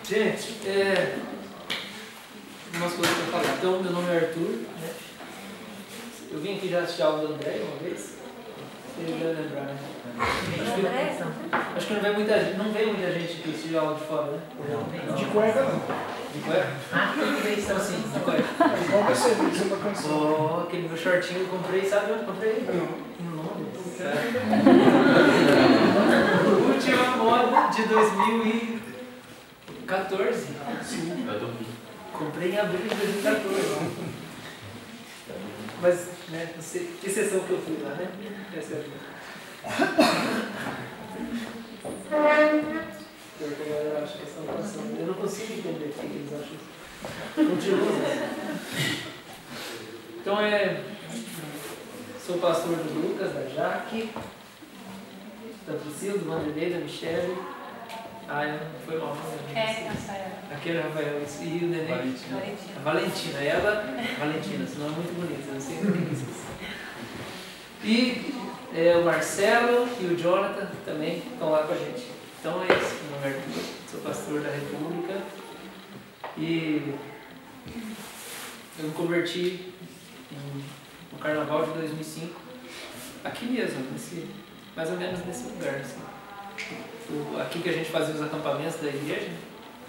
Gente, umas coisas para falar. Então, meu nome é Arthur, né? Eu vim aqui já assistir a aula do André uma vez. Vocês já lembrar, né? Acho que não vem muita gente que assistir a aula de fora, né? Não. De cueca não. De cueca? Então assim, de cueca. Igual você viu, uma canção. Aquele meu shortinho eu comprei, sabe onde eu comprei? Não. No Londres. Última moda de 2014. Sim. Comprei em abril de 2014. Mas, né, não sei que sessão que eu fui lá, né? Essa é a acho que essa noção. Eu não consigo entender o que eles acham. Continua. Então sou pastor do Lucas, da Jaque, da Priscila, do Vanderlei, da Michele. Não foi mal. Rafael. Aquele Rafael, e o neném. Valentina. A Valentina, Valentina, senão é muito bonita, não sei o que é isso. E o Marcelo e o Jonathan também estão lá com a gente. Então é isso, meu nome é Arthur, sou pastor da República e eu me converti no Carnaval de 2005, aqui mesmo, mais ou menos nesse lugar. Assim. Aqui que a gente fazia os acampamentos da igreja,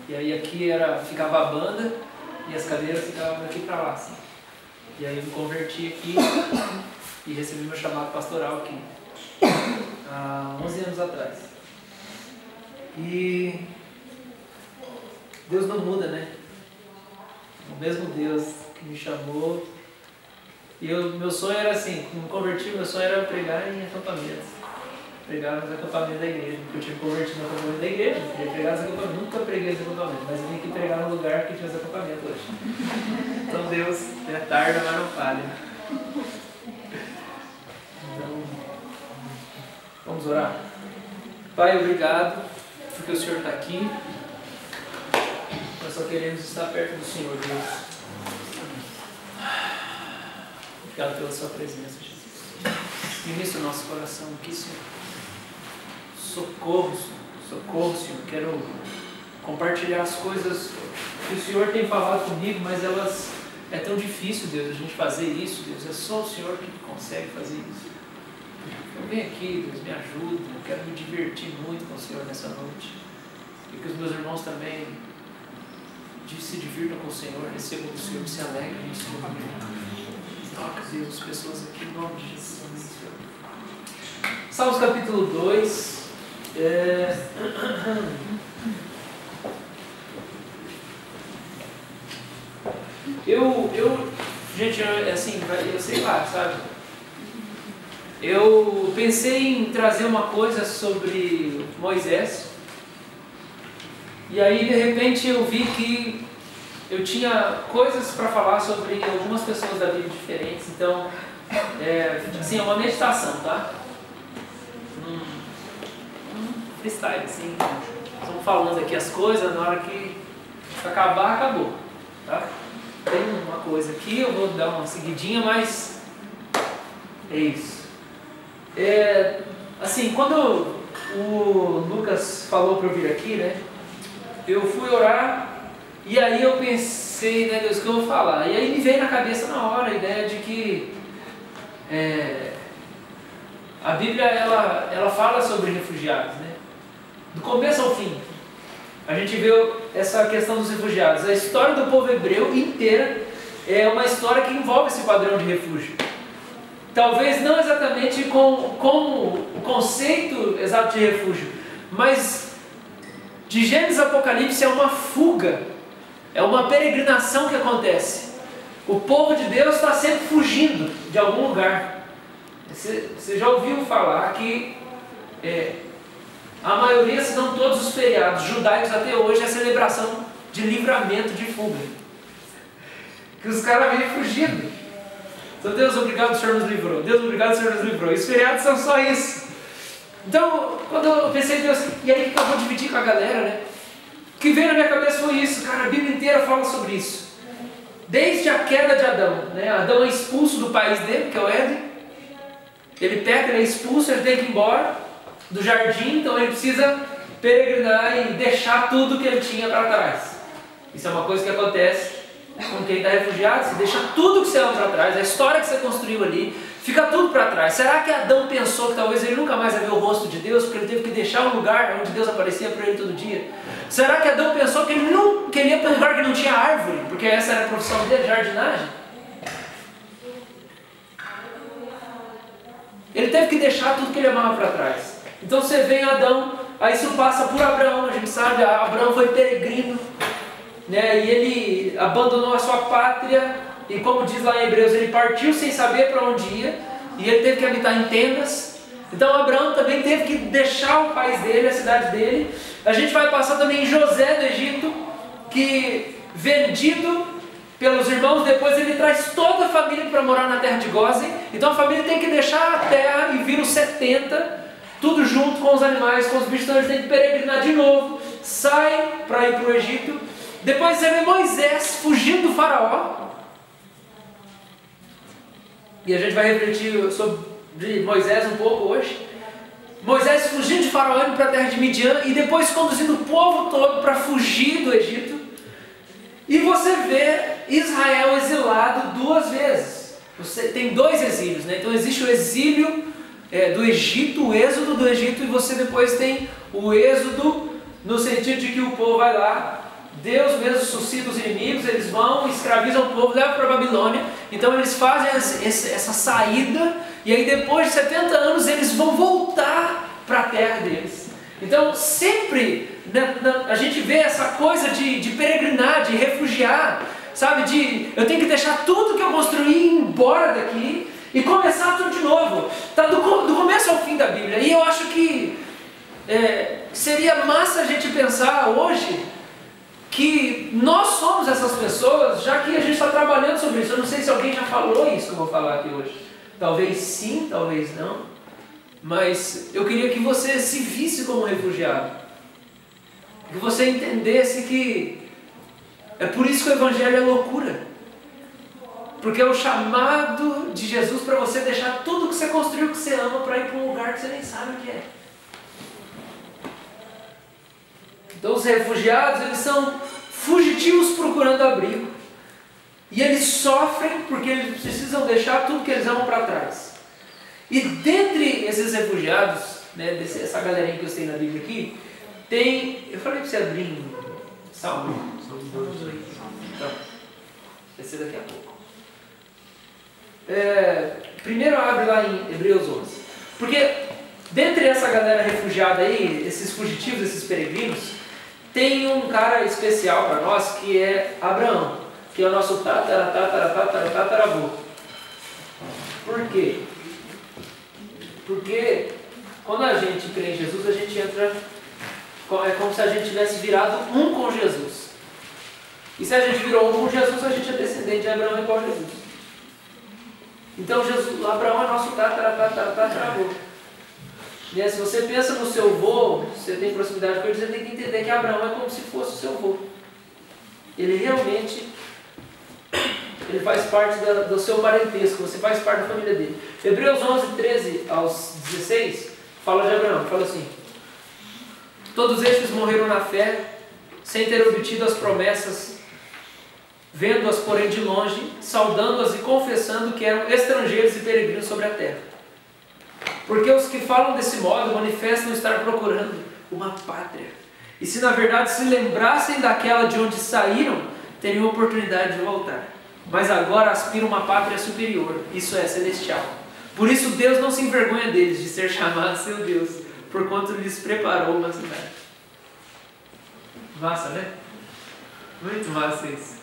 e aí aqui ficava a banda e as cadeiras ficavam daqui para lá. Assim. E aí eu me converti aqui e recebi meu chamado pastoral aqui, há 11 anos atrás. E Deus não muda, né? O mesmo Deus que me chamou. E meu sonho era assim, quando me converti, meu sonho era pregar em acampamentos. Pregar nos acampamentos da igreja. Porque eu tinha me convertido no acampamento da igreja, eu queria pregar nos acampamentos. Nunca preguei nos acampamentos, mas eu vim aqui pregar no lugar que tinha os acampamentos hoje. Então Deus tarda, mas não falha. Então, vamos orar? Pai, obrigado porque o Senhor está aqui. Nós só queremos estar perto do Senhor, Deus. Obrigado pela sua presença, Jesus. Ministra o nosso coração aqui, Senhor. Socorro, Senhor. Quero compartilhar as coisas que o Senhor tem falado comigo, mas é tão difícil, Deus, a gente fazer isso, Deus. É só o Senhor que consegue fazer isso. Eu venho aqui, Deus, me ajuda. Eu quero me divertir muito com o Senhor nessa noite. E que os meus irmãos também se divirtam com o Senhor, recebam do Senhor, se alegrem no Senhor. Toca, Deus, pessoas aqui em nome de Jesus. Salmos capítulo 2. Gente, assim, eu sei lá, sabe? Eu pensei em trazer uma coisa sobre Moisés. E aí, de repente, eu vi que eu tinha coisas para falar sobre algumas pessoas da Bíblia diferentes. Então, assim, é uma meditação, tá? Freestyle, assim. Estamos falando aqui as coisas, na hora que acabar, acabou. Tá? Tem uma coisa aqui, eu vou dar uma seguidinha, mas é isso. Assim, quando o Lucas falou para eu vir aqui, né? Eu fui orar e aí eu pensei, né, Deus, o que eu vou falar? E aí me veio na cabeça na hora a ideia de que a Bíblia ela fala sobre refugiados, né? Do começo ao fim. A gente vê essa questão dos refugiados. A história do povo hebreu inteira é uma história que envolve esse padrão de refúgio. Talvez não exatamente com o conceito exato de refúgio, mas de Gênesis a Apocalipse é uma fuga, é uma peregrinação que acontece. O povo de Deus está sempre fugindo de algum lugar. Você já ouviu falar que a maioria, se não todos os feriados judaicos até hoje é a celebração de livramento de fuga. Que os caras vêm fugindo. Então, Deus, obrigado, o Senhor nos livrou. Deus, obrigado, o Senhor nos livrou. E os feriados são só isso. Então, quando eu pensei, Deus, e aí o que eu vou dividir com a galera, né? O que veio na minha cabeça foi isso, cara. A Bíblia inteira fala sobre isso. Desde a queda de Adão, né? Adão é expulso do país dele, que é o Éden. Ele peca, ele é expulso, ele tem que ir embora do jardim, então ele precisa peregrinar e deixar tudo que ele tinha para trás. Isso é uma coisa que acontece com quem está refugiado. Você deixa tudo que você ama para trás, a história que você construiu ali, fica tudo para trás. Será que Adão pensou que talvez ele nunca mais ia ver o rosto de Deus, porque ele teve que deixar um lugar onde Deus aparecia para ele todo dia? Será que Adão pensou que ele não queria para um lugar que não tinha árvore, porque essa era a profissão dele, jardinagem? Ele teve que deixar tudo que ele amava para trás. Então você vê Adão, aí isso passa por Abraão, a gente sabe, Abraão foi peregrino, né? E ele abandonou a sua pátria, e como diz lá em Hebreus, ele partiu sem saber para onde ia, e ele teve que habitar em tendas. Então Abraão também teve que deixar o país dele, a cidade dele. A gente vai passar também em José do Egito, que vendido pelos irmãos, depois ele traz toda a família para morar na terra de Gósen. Então a família tem que deixar a terra e vir os 70, tudo junto com os animais, com os bichos. Então eles têm que peregrinar de novo, sai para ir para o Egito. Depois você vê Moisés fugindo do faraó, e a gente vai refletir sobre Moisés um pouco hoje. Moisés fugindo de faraó, indo para a terra de Midian, e depois conduzindo o povo todo para fugir do Egito. E você vê Israel exilado 2 vezes. Você tem 2 exílios, né? Então existe o exílio do Egito, o êxodo do Egito, e você depois tem o êxodo no sentido de que o povo vai lá, Deus mesmo suscita os inimigos, eles vão, escravizam o povo, levam para a Babilônia. Então eles fazem essa saída, e aí depois de 70 anos eles vão voltar para a terra deles. Então sempre a gente vê essa coisa de peregrinar, de refugiar, sabe? Eu tenho que deixar tudo que eu construí e ir embora daqui e começar tudo de novo. Está do começo ao fim da Bíblia. E eu acho que seria massa a gente pensar hoje que nós somos essas pessoas, já que a gente está trabalhando sobre isso. Eu não sei se alguém já falou isso que eu vou falar aqui hoje. Talvez sim, talvez não. Mas eu queria que você se visse como refugiado. Que você entendesse que é por isso que o Evangelho é loucura. Porque é o chamado de Jesus para você deixar tudo que você construiu, que você ama, para ir para um lugar que você nem sabe onde é. Então os refugiados, eles são fugitivos procurando abrigo. E eles sofrem porque eles precisam deixar tudo que eles amam para trás. E dentre esses refugiados, né, essa galerinha que eu sei na Bíblia aqui, tem... Eu falei para você abrir em Salmo 2. Então, vai ser daqui a pouco. Primeiro abre lá em Hebreus 11. Porque dentre essa galera refugiada aí, esses fugitivos, esses peregrinos, tem um cara especial para nós que é Abraão, que é o nosso tataravô. Por quê? Porque quando a gente crê em Jesus, a gente entra, é como se a gente tivesse virado um com Jesus. E se a gente virou um com Jesus, a gente é descendente de Abraão igual a Jesus. Então Abraão é nosso tataravô. E aí, se você pensa no seu avô, você tem proximidade com ele, você tem que entender que Abraão é como se fosse o seu avô. Ele realmente faz parte do seu parentesco, você faz parte da família dele. Hebreus 11, 13 aos 16, fala de Abraão, fala assim: todos estes morreram na fé, sem ter obtido as promessas, vendo-as porém de longe, saudando-as e confessando que eram estrangeiros e peregrinos sobre a terra. Porque os que falam desse modo manifestam estar procurando uma pátria. E se na verdade se lembrassem daquela de onde saíram, teriam oportunidade de voltar. Mas agora aspiram uma pátria superior, isso é, celestial. Por isso Deus não se envergonha deles de ser chamado seu Deus, porquanto lhes preparou uma cidade. Massa, né? Muito massa isso.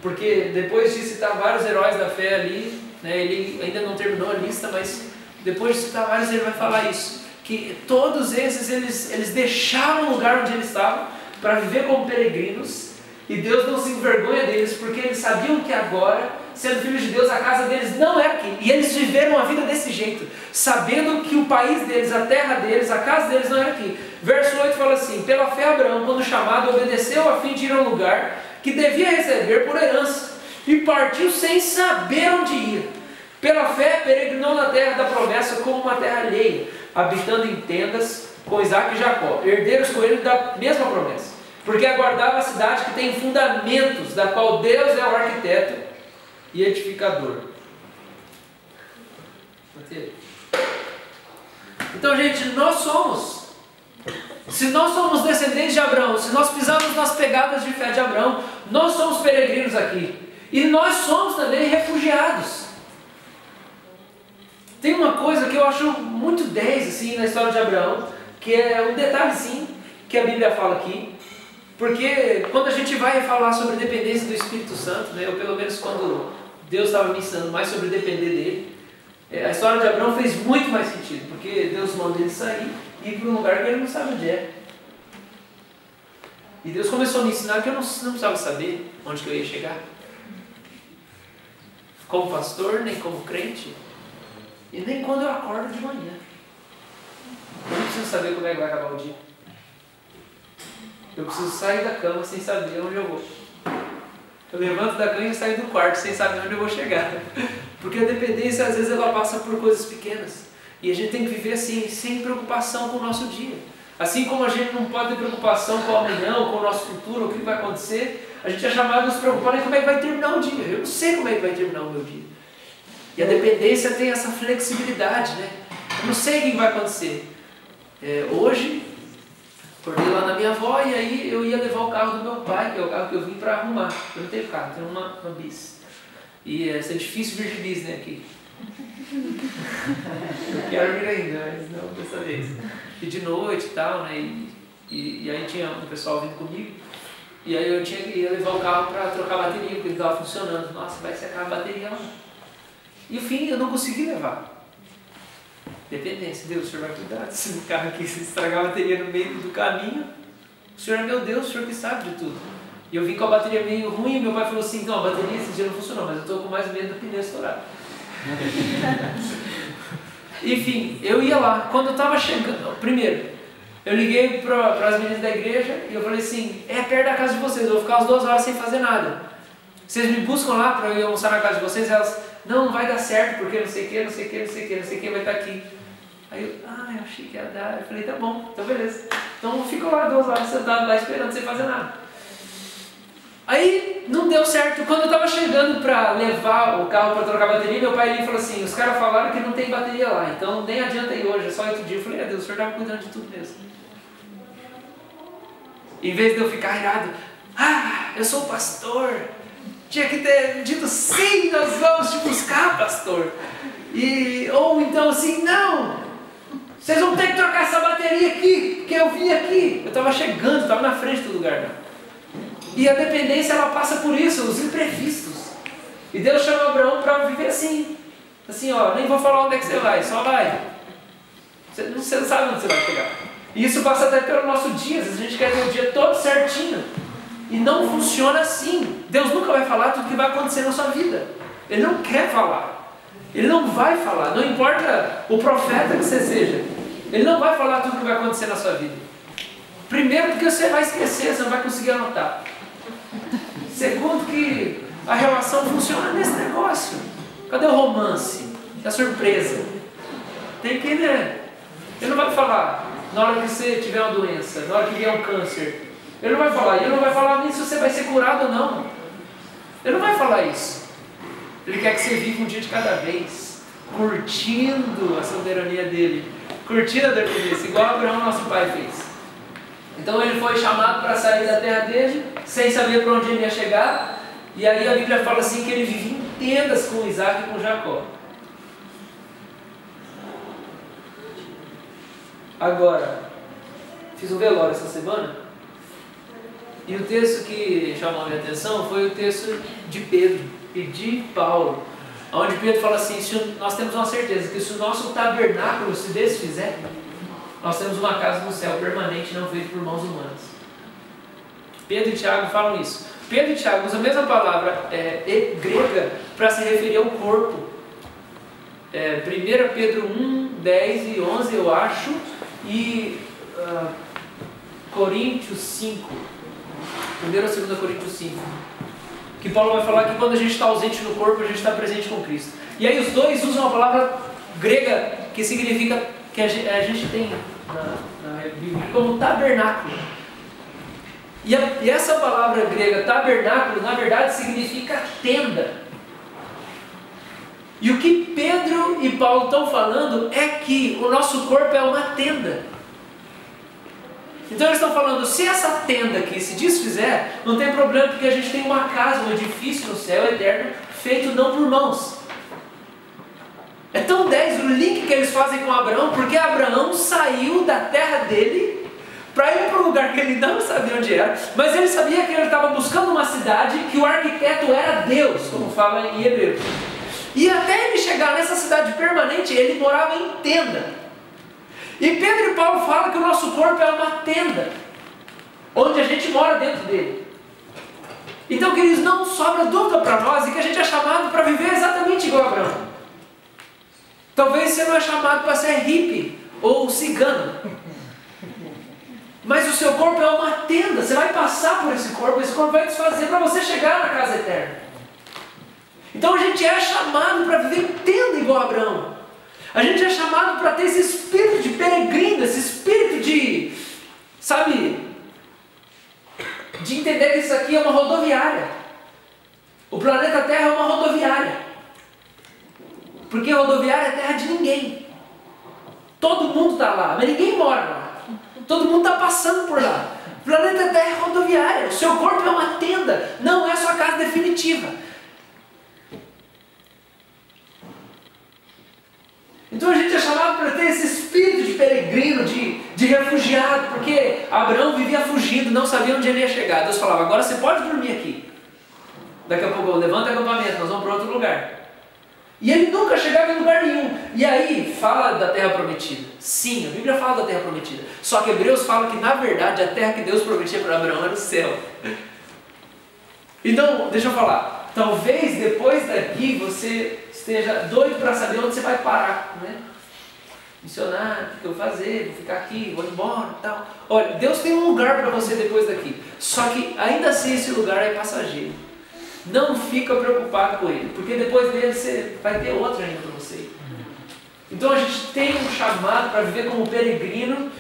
Porque depois de citar vários heróis da fé ali, né, ele ainda não terminou a lista, mas depois de citar vários, ele vai falar isso, que todos esses, eles deixaram o lugar onde eles estavam para viver como peregrinos, e Deus não se envergonha deles, porque eles sabiam que agora, sendo filhos de Deus, a casa deles não é aqui, e eles viveram a vida desse jeito, sabendo que o país deles, a terra deles, a casa deles não era aqui. Verso 8 fala assim: pela fé Abraão, quando chamado, obedeceu a fim de ir a um lugar que devia receber por herança, e partiu sem saber onde ia. Pela fé, peregrinou na terra da promessa como uma terra alheia, habitando em tendas, com Isaac e Jacó, herdeiros com ele da mesma promessa, porque aguardava a cidade que tem fundamentos, da qual Deus é o arquiteto e edificador. Então, gente, se nós somos descendentes de Abraão, se nós pisamos nas pegadas de fé de Abraão, nós somos peregrinos aqui, e nós somos também refugiados. Tem uma coisa que eu acho muito 10 assim, na história de Abraão, que é um detalhezinho que a Bíblia fala aqui, porque quando a gente vai falar sobre a dependência do Espírito Santo, né, ou pelo menos quando Deus estava me ensinando mais sobre depender dele, a história de Abraão fez muito mais sentido, porque Deus manda ele sair e ir para um lugar que ele não sabe onde é. E Deus começou a me ensinar que eu não precisava saber onde que eu ia chegar, como pastor, nem como crente, e nem quando eu acordo de manhã. Eu não preciso saber como é que vai acabar o dia. Eu preciso sair da cama sem saber onde eu vou. Eu levanto da cama e saio do quarto sem saber onde eu vou chegar. Porque a dependência, às vezes, ela passa por coisas pequenas. E a gente tem que viver assim, sem preocupação com o nosso dia. Assim como a gente não pode ter preocupação com o amanhã, ou com o nosso futuro, ou o que vai acontecer, a gente é chamado a nos preocupar em como é que vai terminar o dia. Eu não sei como é que vai terminar o meu dia. E a dependência tem essa flexibilidade, né? Eu não sei o que vai acontecer. Hoje, acordei lá na minha avó e aí eu ia levar o carro do meu pai, que é o carro que eu vim para arrumar. Eu não tenho carro, tenho uma bis. E é difícil vir de bis, né, aqui. Eu quero vir ainda, mas não dessa vez. E de noite e tal, né? E aí tinha um pessoal vindo comigo. E aí eu ia levar o carro para trocar a bateria, porque ele estava funcionando. Nossa, vai secar a bateria lá. E no fim eu não consegui levar. Dependência, Deus, o senhor vai cuidar desse carro aqui, se estragar a bateria no meio do caminho. O senhor é meu Deus, o senhor que sabe de tudo. E eu vim com a bateria meio ruim, e meu pai falou assim, então a bateria esse dia não funcionou, mas eu estou com mais medo do pneu estourar. Enfim, eu ia lá, quando eu estava chegando, primeiro, eu liguei para as meninas da igreja e eu falei assim, é perto da casa de vocês, eu vou ficar umas 2 horas sem fazer nada. Vocês me buscam lá para eu ir almoçar na casa de vocês? Elas, não vai dar certo, porque não sei o que, não sei o que, não sei o que, não sei o que vai estar aqui. Aí eu achei que ia dar, eu falei, tá bom, então beleza. Então eu fico lá 2 horas sentado lá esperando sem fazer nada. Aí não deu certo. Quando eu estava chegando para levar o carro para trocar a bateria, meu pai falou assim, os caras falaram que não tem bateria lá, então nem adianta ir hoje, é só outro dia. Eu falei, Deus, o senhor estava cuidando de tudo mesmo. Em vez de eu ficar irado, eu sou pastor, tinha que ter dito, sim, nós vamos te buscar, pastor. Ou então assim, não, vocês vão ter que trocar essa bateria aqui, porque eu vim aqui. Eu estava chegando, estava na frente do lugar, né? E a dependência, ela passa por isso, os imprevistos. E Deus chamou Abraão para viver assim. Assim, ó, nem vou falar onde é que você vai, só vai. Você não sabe onde você vai chegar. E isso passa até pelo nosso dia. Às vezes a gente quer ter o dia todo certinho. E não funciona assim. Deus nunca vai falar tudo o que vai acontecer na sua vida. Ele não quer falar. Ele não vai falar. Não importa o profeta que você seja. Ele não vai falar tudo o que vai acontecer na sua vida. Primeiro, porque você vai esquecer, você não vai conseguir anotar. Segundo, que a relação funciona nesse negócio. Cadê o romance? A surpresa? Tem que, né? Ele não vai falar na hora que você tiver uma doença, na hora que vier um câncer. Ele não vai falar. Ele não vai falar nem se você vai ser curado ou não. Ele não vai falar isso. Ele quer que você viva um dia de cada vez, curtindo a soberania dele, curtindo a dependência, igual Abraão, nosso pai, fez. Então ele foi chamado para sair da terra dele, sem saber para onde ele ia chegar. E aí a Bíblia fala assim que ele vivia em tendas com Isaac e com Jacó. Agora, fiz um velório essa semana, e o texto que chamou a minha atenção foi o texto de Pedro e de Paulo, onde Pedro fala assim, nós temos uma certeza que se o nosso tabernáculo se desfizer, nós temos uma casa no céu permanente, não feita por mãos humanas. Pedro e Tiago falam isso. Pedro e Tiago usam a mesma palavra grega para se referir ao corpo. 1 Pedro 1, 10 e 11, eu acho, e Coríntios 5. 1 ou 2 Coríntios 5. Que Paulo vai falar que quando a gente está ausente no corpo, a gente está presente com Cristo. E aí os dois usam uma palavra grega que significa que a gente tem na Bíblia como tabernáculo. E essa palavra grega, tabernáculo, na verdade significa tenda. E o que Pedro e Paulo estão falando é que o nosso corpo é uma tenda. Então eles estão falando, se essa tenda aqui se desfizer, não tem problema, porque a gente tem uma casa, um edifício no céu eterno, feito não por mãos. É tão 10 o link que eles fazem com Abraão, porque Abraão saiu da terra dele para ir para um lugar que ele não sabia onde era, mas ele sabia que ele estava buscando uma cidade que o arquiteto era Deus, como fala em Hebreus. E até ele chegar nessa cidade permanente, ele morava em tenda. E Pedro e Paulo falam que o nosso corpo é uma tenda, onde a gente mora dentro dele. Então, queridos, não sobra dúvida para nós e que a gente é chamado para viver exatamente igual a Abraão. Talvez você não é chamado para ser hippie ou cigano, mas o seu corpo é uma tenda. Você vai passar por esse corpo vai desfazer para você chegar na casa eterna. Então a gente é chamado para viver em tenda igual a Abraão. A gente é chamado para ter esse espírito de peregrino, esse espírito de, sabe, de entender que isso aqui é uma rodoviária. O planeta Terra é uma rodoviária. Porque a rodoviária é terra de ninguém. Todo mundo está lá, mas ninguém mora lá. Todo mundo está passando por lá. O planeta Terra é rodoviária. O seu corpo é uma tenda, não é a sua casa definitiva. Então a gente é chamado para ter esse espírito de peregrino, de refugiado, porque Abraão vivia fugindo, não sabia onde ele ia chegar. Deus falava, agora você pode dormir aqui. Daqui a pouco eu levanto o acampamento, nós vamos para outro lugar. E ele nunca chegava em lugar nenhum. E aí, fala da terra prometida. Sim, a Bíblia fala da terra prometida. Só que Hebreus fala que, na verdade, a terra que Deus prometia para Abraão era o céu. Então, deixa eu falar. Talvez depois daqui você esteja doido para saber onde você vai parar, né? Missionário, o que eu vou fazer? Vou ficar aqui, vou embora e tal. Olha, Deus tem um lugar para você depois daqui. Só que, ainda assim, esse lugar é passageiro. Não fica preocupado com ele, porque depois dele você vai ter outro ainda para você. Então a gente tem um chamado para viver como peregrino,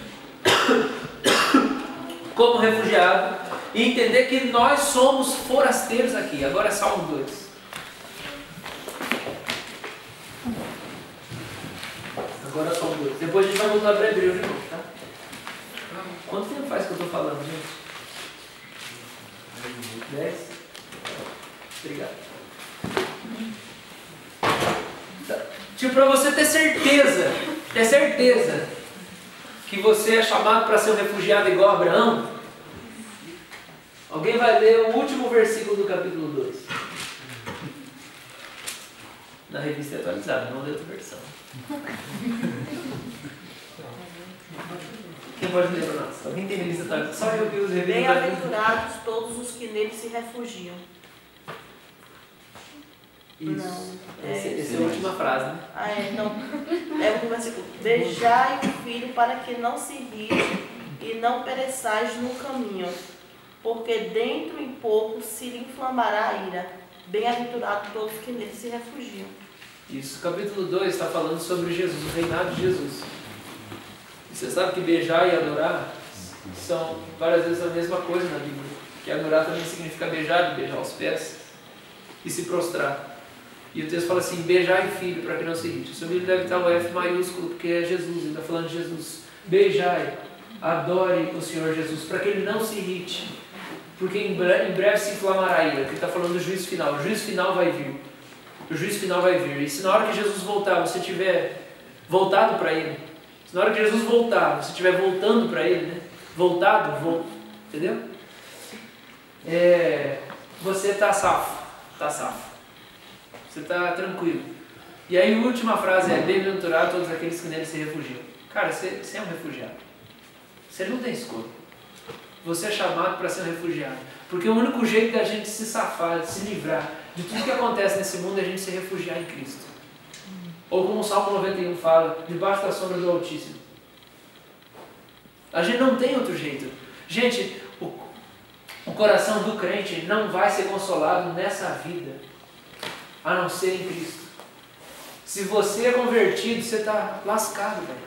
como refugiado, e entender que nós somos forasteiros aqui. Agora é Salmo 2. Agora é Salmo 2. Depois a gente vai voltar para Hebreus de novo, tá? Quanto tempo faz que eu estou falando, gente? 10? Obrigado. Tipo, para você ter certeza que você é chamado para ser um refugiado igual a Abraão, alguém vai ler o último versículo do capítulo 2. Na revista atualizada, não lê outra versão. Quem pode ler para nós? Alguém tem revista atualizada? Só eu que os revistas. Bem-aventurados todos os que nele se refugiam. Isso. Não, Essa é a última frase, né? Então, o versículo. Beijai o filho para que não se irrite e não pereçais no caminho, porque dentro em pouco se lhe inflamará a ira. Bem-aventurados todos que nele se refugiam. Isso, o capítulo 2 está falando sobre Jesus, o reinado de Jesus. E você sabe que beijar e adorar são várias vezes a mesma coisa na Bíblia. Que adorar também significa beijar os pés e se prostrar. E o texto fala assim, beijai o filho para que não se irrite. O seu Bíblia deve estar o F maiúsculo, porque é Jesus, ele está falando de Jesus. Beijai, adore o Senhor Jesus, para que ele não se irrite, porque em breve se inflamará a ira, porque ele está falando do juízo final. O juízo final vai vir. O juízo final vai vir. E se na hora que Jesus voltar, você tiver voltado para ele, se na hora que Jesus voltar, você estiver voltando para ele, né? Entendeu? Você está safo. Você está tranquilo. E aí a última frase é, bem-aventurado todos aqueles que nele se refugiam. Cara, você é um refugiado. Você não tem escolha. Você é chamado para ser um refugiado. Porque o único jeito da gente se safar, de se livrar de tudo que acontece nesse mundo é a gente se refugiar em Cristo. Ou como o Salmo 91 fala, debaixo da sombra do Altíssimo. A gente não tem outro jeito. Gente, o coração do crente não vai ser consolado nessa vida, a não ser em Cristo. Se você é convertido, você está lascado, velho.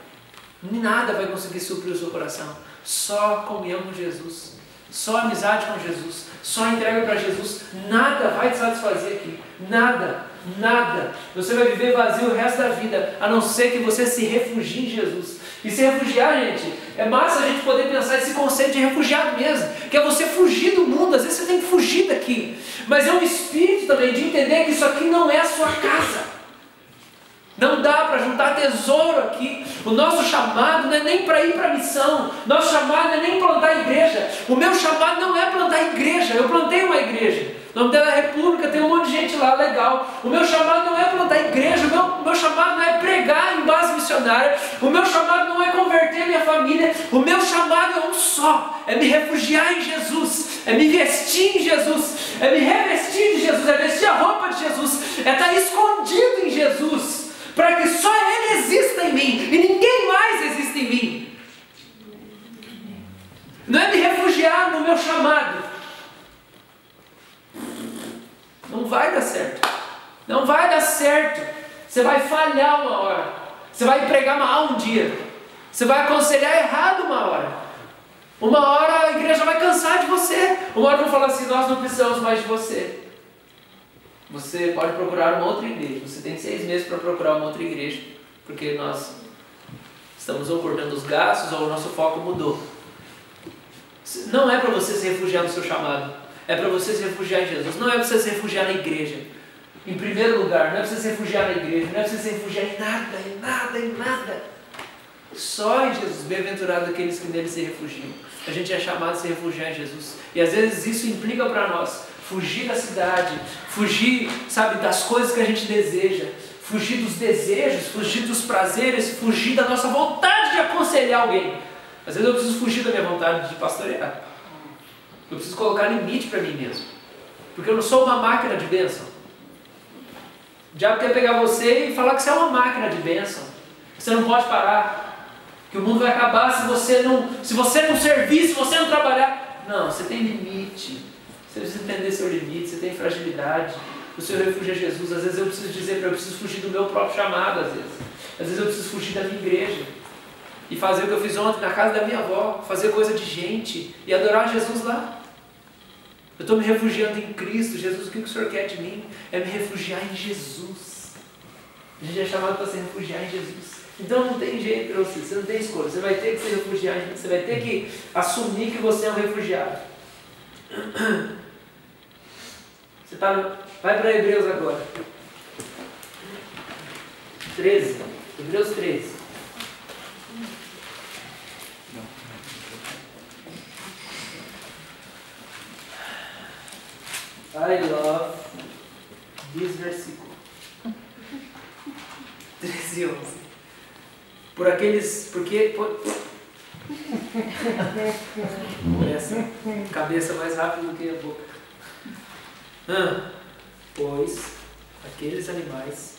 Nada vai conseguir suprir o seu coração. Só comunhão com Jesus, só amizade com Jesus, só entrega para Jesus. Nada vai te satisfazer aqui. Nada, nada. Você vai viver vazio o resto da vida, a não ser que você se refugie em Jesus. E se refugiar, gente, é massa a gente poder pensar esse conceito de refugiado mesmo, que é você fugir do mundo. Às vezes você tem que fugir daqui, mas é um espírito também de entender que isso aqui não é a sua casa. Não dá para juntar tesouro aqui. O nosso chamado não é nem para ir para a missão. Nosso chamado não é nem plantar igreja. O meu chamado não é plantar igreja. Eu plantei uma igreja. O nome dela é República, tem um monte de gente lá, legal. O meu chamado não é plantar igreja. O meu chamado não é pregar em base missionária. O meu chamado não é converter minha família. O meu chamado é um só. É me refugiar em Jesus. É me vestir em Jesus. É me revestir de Jesus. É vestir a roupa de Jesus. É estar escondido em Jesus, para que só Ele exista em mim e ninguém mais exista em mim. Não é me refugiar no meu chamado. Não vai dar certo. Não vai dar certo. Você vai falhar uma hora. Você vai pregar mal um dia. Você vai aconselhar errado uma hora. Uma hora a igreja vai cansar de você. Uma hora vão falar assim: nós não precisamos mais de você. Você pode procurar uma outra igreja. Você tem 6 meses para procurar uma outra igreja, porque nós estamos ou cortando os gastos ou o nosso foco mudou. Não é para você se refugiar no seu chamado. É para você se refugiar em Jesus. Não é para você se refugiar na igreja. Em primeiro lugar, não é para você se refugiar na igreja. Não é para você se refugiar em nada, em nada, em nada. Só em Jesus. Bem-aventurado aqueles que nele se refugiam. A gente é chamado a se refugiar em Jesus. E às vezes isso implica para nós fugir da cidade, fugir, sabe, das coisas que a gente deseja, fugir dos desejos, fugir dos prazeres, fugir da nossa vontade de aconselhar alguém. Às vezes eu preciso fugir da minha vontade de pastorear. Eu preciso colocar limite para mim mesmo, porque eu não sou uma máquina de bênção. O diabo quer pegar você e falar que você é uma máquina de bênção. Você não pode parar, que o mundo vai acabar se você não servir, se você não trabalhar. Não, você tem limite. Você precisa entender seu limite, você tem fragilidade. O seu refúgio é Jesus. Às vezes eu preciso dizer para eu preciso fugir do meu próprio chamado, às vezes eu preciso fugir da minha igreja e fazer o que eu fiz ontem na casa da minha avó, fazer coisa de gente e adorar Jesus lá. Eu estou me refugiando em Cristo. Jesus, o que o Senhor quer de mim? É me refugiar em Jesus. A gente é chamado para se refugiar em Jesus. Então não tem jeito para você não tem escolha. Você vai ter que se refugiar, você vai ter que assumir que você é um refugiado. Vai para Hebreus agora. 13. Hebreus 13. I love this versículo. 13 e 11. Essa cabeça mais rápido do que a boca. Pois aqueles animais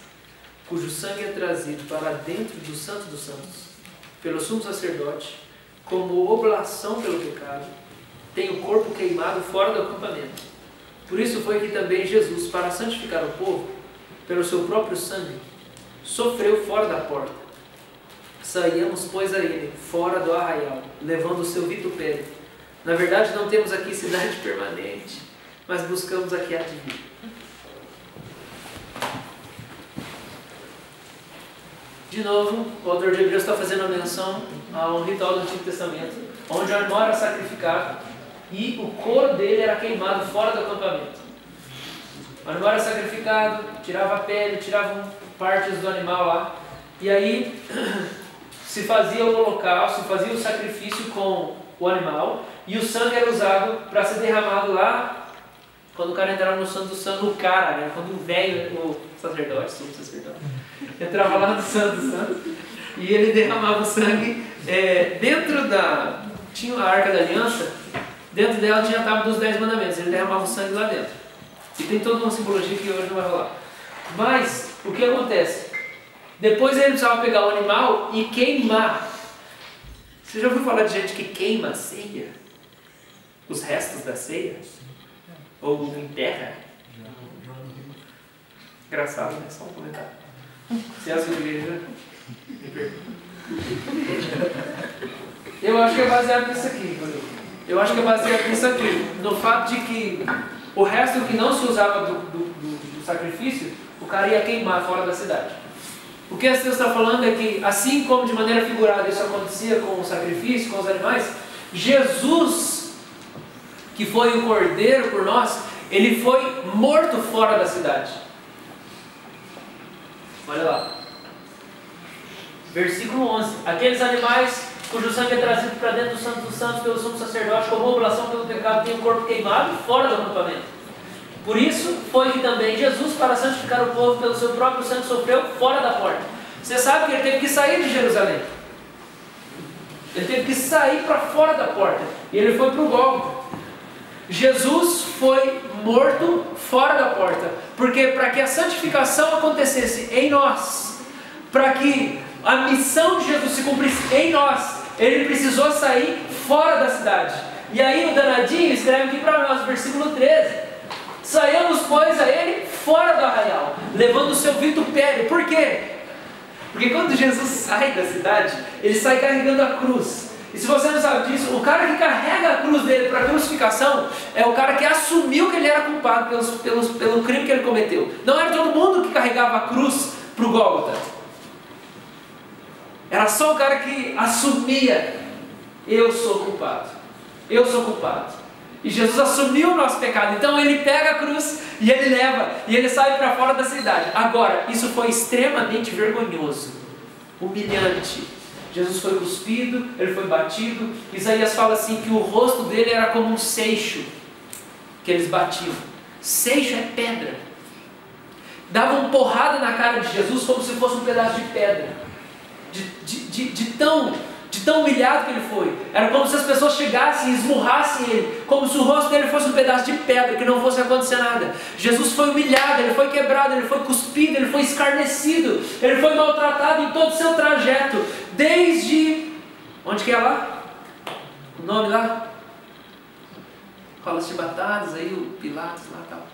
cujo sangue é trazido para dentro do Santo dos Santos pelo sumo sacerdote como oblação pelo pecado, tem o corpo queimado fora do acampamento. Por isso foi que também Jesus, para santificar o povo, pelo seu próprio sangue, sofreu fora da porta. Saíamos, pois, a ele, fora do arraial, levando o seu vitupério. Na verdade, não temos aqui cidade permanente, mas buscamos aqui a de vir. De novo, o autor de Hebreus está fazendo a menção a um ritual do Antigo Testamento, onde o animal era sacrificado e o couro dele era queimado fora do acampamento. O animal era sacrificado, tirava a pele, tiravam partes do animal lá, e aí se fazia o holocausto, se fazia o sacrifício com o animal, e o sangue era usado para ser derramado lá. Quando o cara entrava no Santo do Santo, o cara, né? Quando o velho, o sacerdote, entrava lá no Santo do Santo e ele derramava o sangue dentro da... Tinha a Arca da Aliança, dentro dela tinha a Tábua dos 10 Mandamentos, ele derramava o sangue lá dentro. E tem toda uma simbologia que hoje não vai rolar. Mas, o que acontece? Depois ele precisava pegar o animal e queimar. Você já ouviu falar de gente que queima a ceia? Os restos da ceia? Ou enterra? Engraçado, né? Só um comentário. Se as igrejas me perguntam. Eu acho que é baseado nisso aqui. Eu acho que é baseado nisso aqui. No fato de que o resto que não se usava do sacrifício, o cara ia queimar fora da cidade. O que esse texto está falando é que, assim como de maneira figurada isso acontecia com o sacrifício, com os animais, Jesus, que foi o cordeiro por nós, ele foi morto fora da cidade. Olha lá. Versículo 11. Aqueles animais cujo sangue é trazido para dentro do Santo dos Santos pelo sumo sacerdote, como oblação pelo pecado, tem o corpo queimado fora do acampamento. Por isso foi que também Jesus, para santificar o povo pelo seu próprio sangue, sofreu fora da porta. Você sabe que ele teve que sair de Jerusalém. Ele teve que sair para fora da porta. E ele foi para o Gólgota. Jesus foi morto fora da porta. Porque para que a santificação acontecesse em nós, para que a missão de Jesus se cumprisse em nós, ele precisou sair fora da cidade. E aí o danadinho escreve aqui para nós, versículo 13. Saiamos, pois, a ele fora do arraial, levando o seu vitupério. Por quê? Porque quando Jesus sai da cidade, ele sai carregando a cruz. E se você não sabe disso, o cara que carrega a cruz dele para a crucificação é o cara que assumiu que ele era culpado pelo crime que ele cometeu. Não era todo mundo que carregava a cruz para o Gólgota. Era só o cara que assumia: eu sou culpado, eu sou culpado. E Jesus assumiu o nosso pecado. Então ele pega a cruz e ele leva, e ele sai para fora da cidade. Agora, isso foi extremamente vergonhoso, humilhante. Jesus foi cuspido, ele foi batido. Isaías fala assim que o rosto dele era como um seixo que eles batiam. Seixo é pedra. Davam porrada na cara de Jesus como se fosse um pedaço de pedra. De tão humilhado que ele foi. Era como se as pessoas chegassem e esmurrassem ele, como se o rosto dele fosse um pedaço de pedra, que não fosse acontecer nada. Jesus foi humilhado, ele foi quebrado, ele foi cuspido, ele foi escarnecido, ele foi maltratado em todo o seu trajeto, desde... onde que é lá? O nome lá? Rolas chibatadas, aí o Pilatos lá e tal.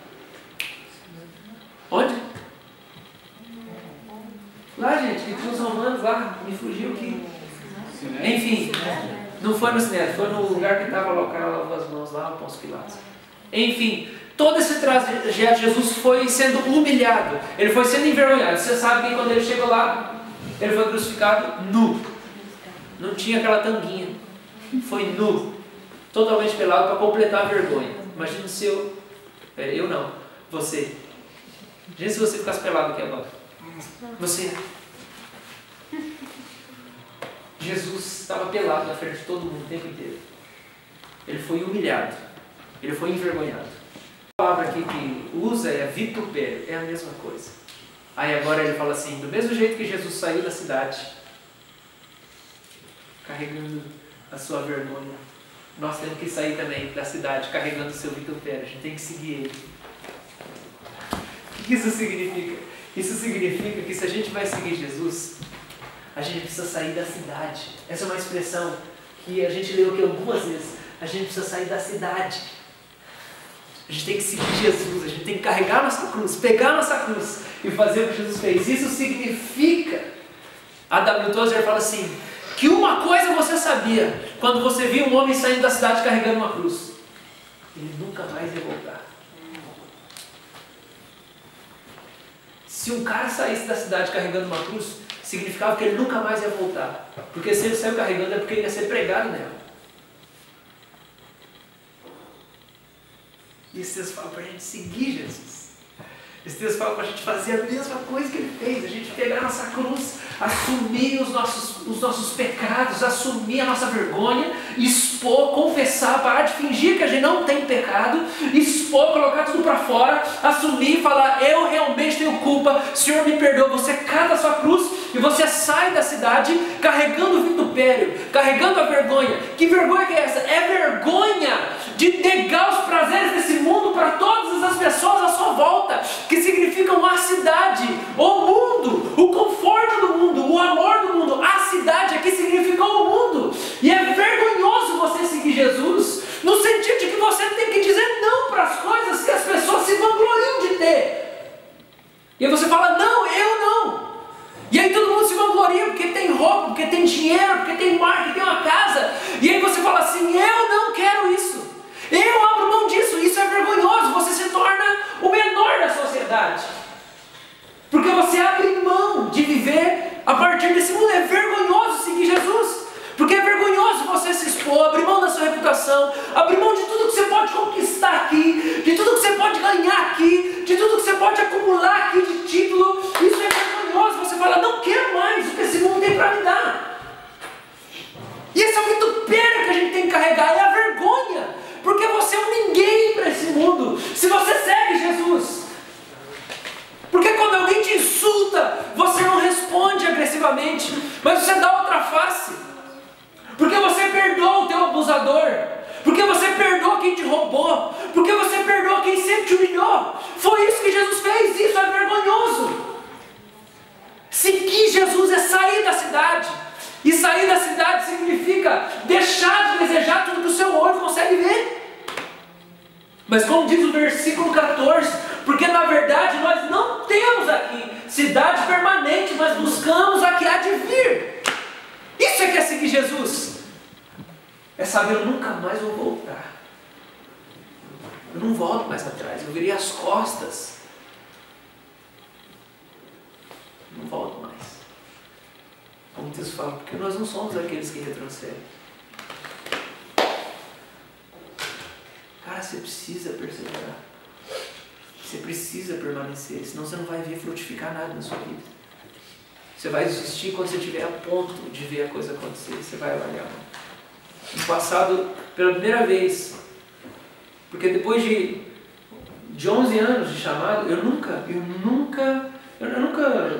Onde? Lá, gente, que tinha os romanos lá, me fugiu que... Enfim, não foi no Sinédrio, foi no lugar que estava colocado as mãos lá, o Pôncio Pilatos. Enfim, todo esse trajeto, Jesus foi sendo humilhado, ele foi sendo envergonhado. Você sabe que quando ele chegou lá, ele foi crucificado nu. Não tinha aquela tanguinha, foi nu, totalmente pelado para completar a vergonha. Imagina se eu não, você. Imagina se você ficasse pelado aqui agora. Você. Jesus estava pelado na frente de todo mundo o tempo inteiro. Ele foi humilhado. Ele foi envergonhado. A palavra aqui que usa é vitupério. É a mesma coisa. Aí agora ele fala assim, do mesmo jeito que Jesus saiu da cidade, carregando a sua vergonha, nós temos que sair também da cidade, carregando o seu vitupério. A gente tem que seguir ele. O que isso significa? Isso significa que se a gente vai seguir Jesus, a gente precisa sair da cidade. Essa é uma expressão que a gente leu aqui algumas vezes. A gente precisa sair da cidade. A gente tem que seguir Jesus. A gente tem que carregar a nossa cruz, pegar a nossa cruz e fazer o que Jesus fez. Isso significa, a W. Tozer fala assim, que uma coisa você sabia quando você viu um homem saindo da cidade carregando uma cruz: ele nunca mais ia voltar. Se um cara saísse da cidade carregando uma cruz, significava que ele nunca mais ia voltar. Porque se ele saiu carregando é porque ele ia ser pregado nela. E esse texto fala para a gente seguir Jesus. Esse texto fala para a gente fazer a mesma coisa que ele fez. A gente pegar a nossa cruz, assumir os nossos pecados, assumir a nossa vergonha, expor, confessar, parar de fingir que a gente não tem pecado, expor, colocar tudo para fora, assumir e falar: eu realmente tenho culpa, Senhor me perdoa. Você cata a sua cruz e você sai da cidade carregando o vitupério, carregando a vergonha. Que vergonha que é essa? É vergonha de negar os prazeres desse mundo para todas as pessoas à sua volta, que significam a cidade, o mundo, o conforto do mundo, o amor do mundo. A cidade aqui significa o mundo. E é vergonhoso você seguir Jesus, no sentido de que você tem que dizer não para as coisas que as pessoas se vangloriam de ter. E aí você fala: não, eu não. E aí todo mundo se vangloria porque tem roupa, porque tem dinheiro, porque tem marca, tem uma casa. E aí você fala assim, eu não quero isso. Eu abro mão disso. Isso é vergonhoso. Você se torna o menor da sociedade. Porque você abre mão de viver a partir desse mundo. É vergonhoso seguir Jesus. Porque é vergonhoso você se expor, abrir mão da sua reputação, abrir mão de tudo que você pode conquistar aqui, de tudo que você pode ganhar aqui, de tudo que você pode acumular aqui de título. Isso é vergonhoso. Você fala, não quero mais o que esse mundo tem para me dar. E essa vitupeira que a gente tem que carregar é a vergonha. Porque você é um ninguém para esse mundo, se você segue Jesus. Porque quando alguém te insulta, você não responde agressivamente, mas você dá outra face. Porque você perdoa o teu abusador. Porque você perdoa quem te roubou. Porque você perdoa quem sempre te humilhou. Foi isso que Jesus fez. Isso é vergonhoso. Seguir Jesus é sair da cidade. E sair da cidade significa deixar de desejar tudo que o seu olho consegue ver. Mas como diz o versículo 14, porque na verdade nós não temos aqui cidade permanente, mas buscamos a que há de vir. Isso é que é seguir Jesus. É saber, eu nunca mais vou voltar. Eu não volto mais para trás, eu virei as costas. Não volto mais. Como muitos falam, porque nós não somos aqueles que retrocedem. Cara, você precisa perseverar. Você precisa permanecer, senão você não vai ver frutificar nada na sua vida. Você vai desistir quando você estiver a ponto de ver a coisa acontecer. Você vai largar. No passado, pela primeira vez, porque depois de 11 anos de chamado, eu nunca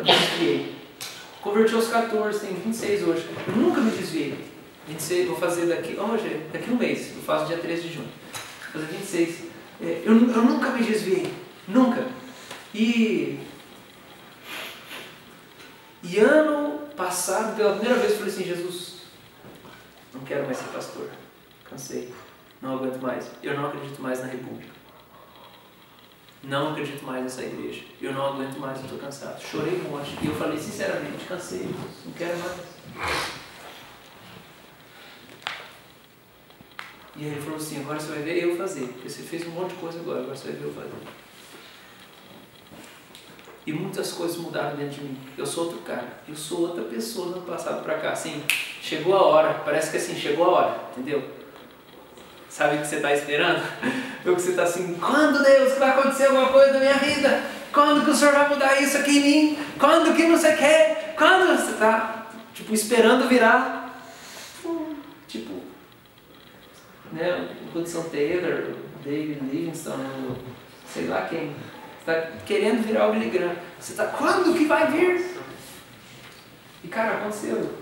desviei. Converti aos 14, tenho 26 hoje. Eu nunca me desviei. 26, vou fazer daqui um mês. Eu faço dia 13 de junho. Vou fazer 26. Eu nunca me desviei. Nunca. E ano passado, pela primeira vez, eu falei assim, Jesus, não quero mais ser pastor. Cansei. Não aguento mais. Eu não acredito mais na República. Não acredito mais nessa igreja. Eu não aguento mais, eu estou cansado. Chorei um monte. E eu falei sinceramente, cansei. Não quero mais. E aí ele falou assim, agora você vai ver eu fazer. Porque você fez um monte de coisa agora você vai ver eu fazer. E muitas coisas mudaram dentro de mim. Eu sou outro cara. Eu sou outra pessoa do ano passado para cá. Assim, chegou a hora. Parece que assim, chegou a hora. Entendeu? Sabe o que você está esperando? O que você está assim, quando Deus vai acontecer alguma coisa na minha vida? Quando que o Senhor vai mudar isso aqui em mim? Quando que não sei o que? Quando você está, tipo, esperando virar, tipo, né, o Hudson Taylor, o David Livingstone, sei lá quem. Você está querendo virar o Billy Graham. Você está, quando que vai vir? E cara, aconteceu.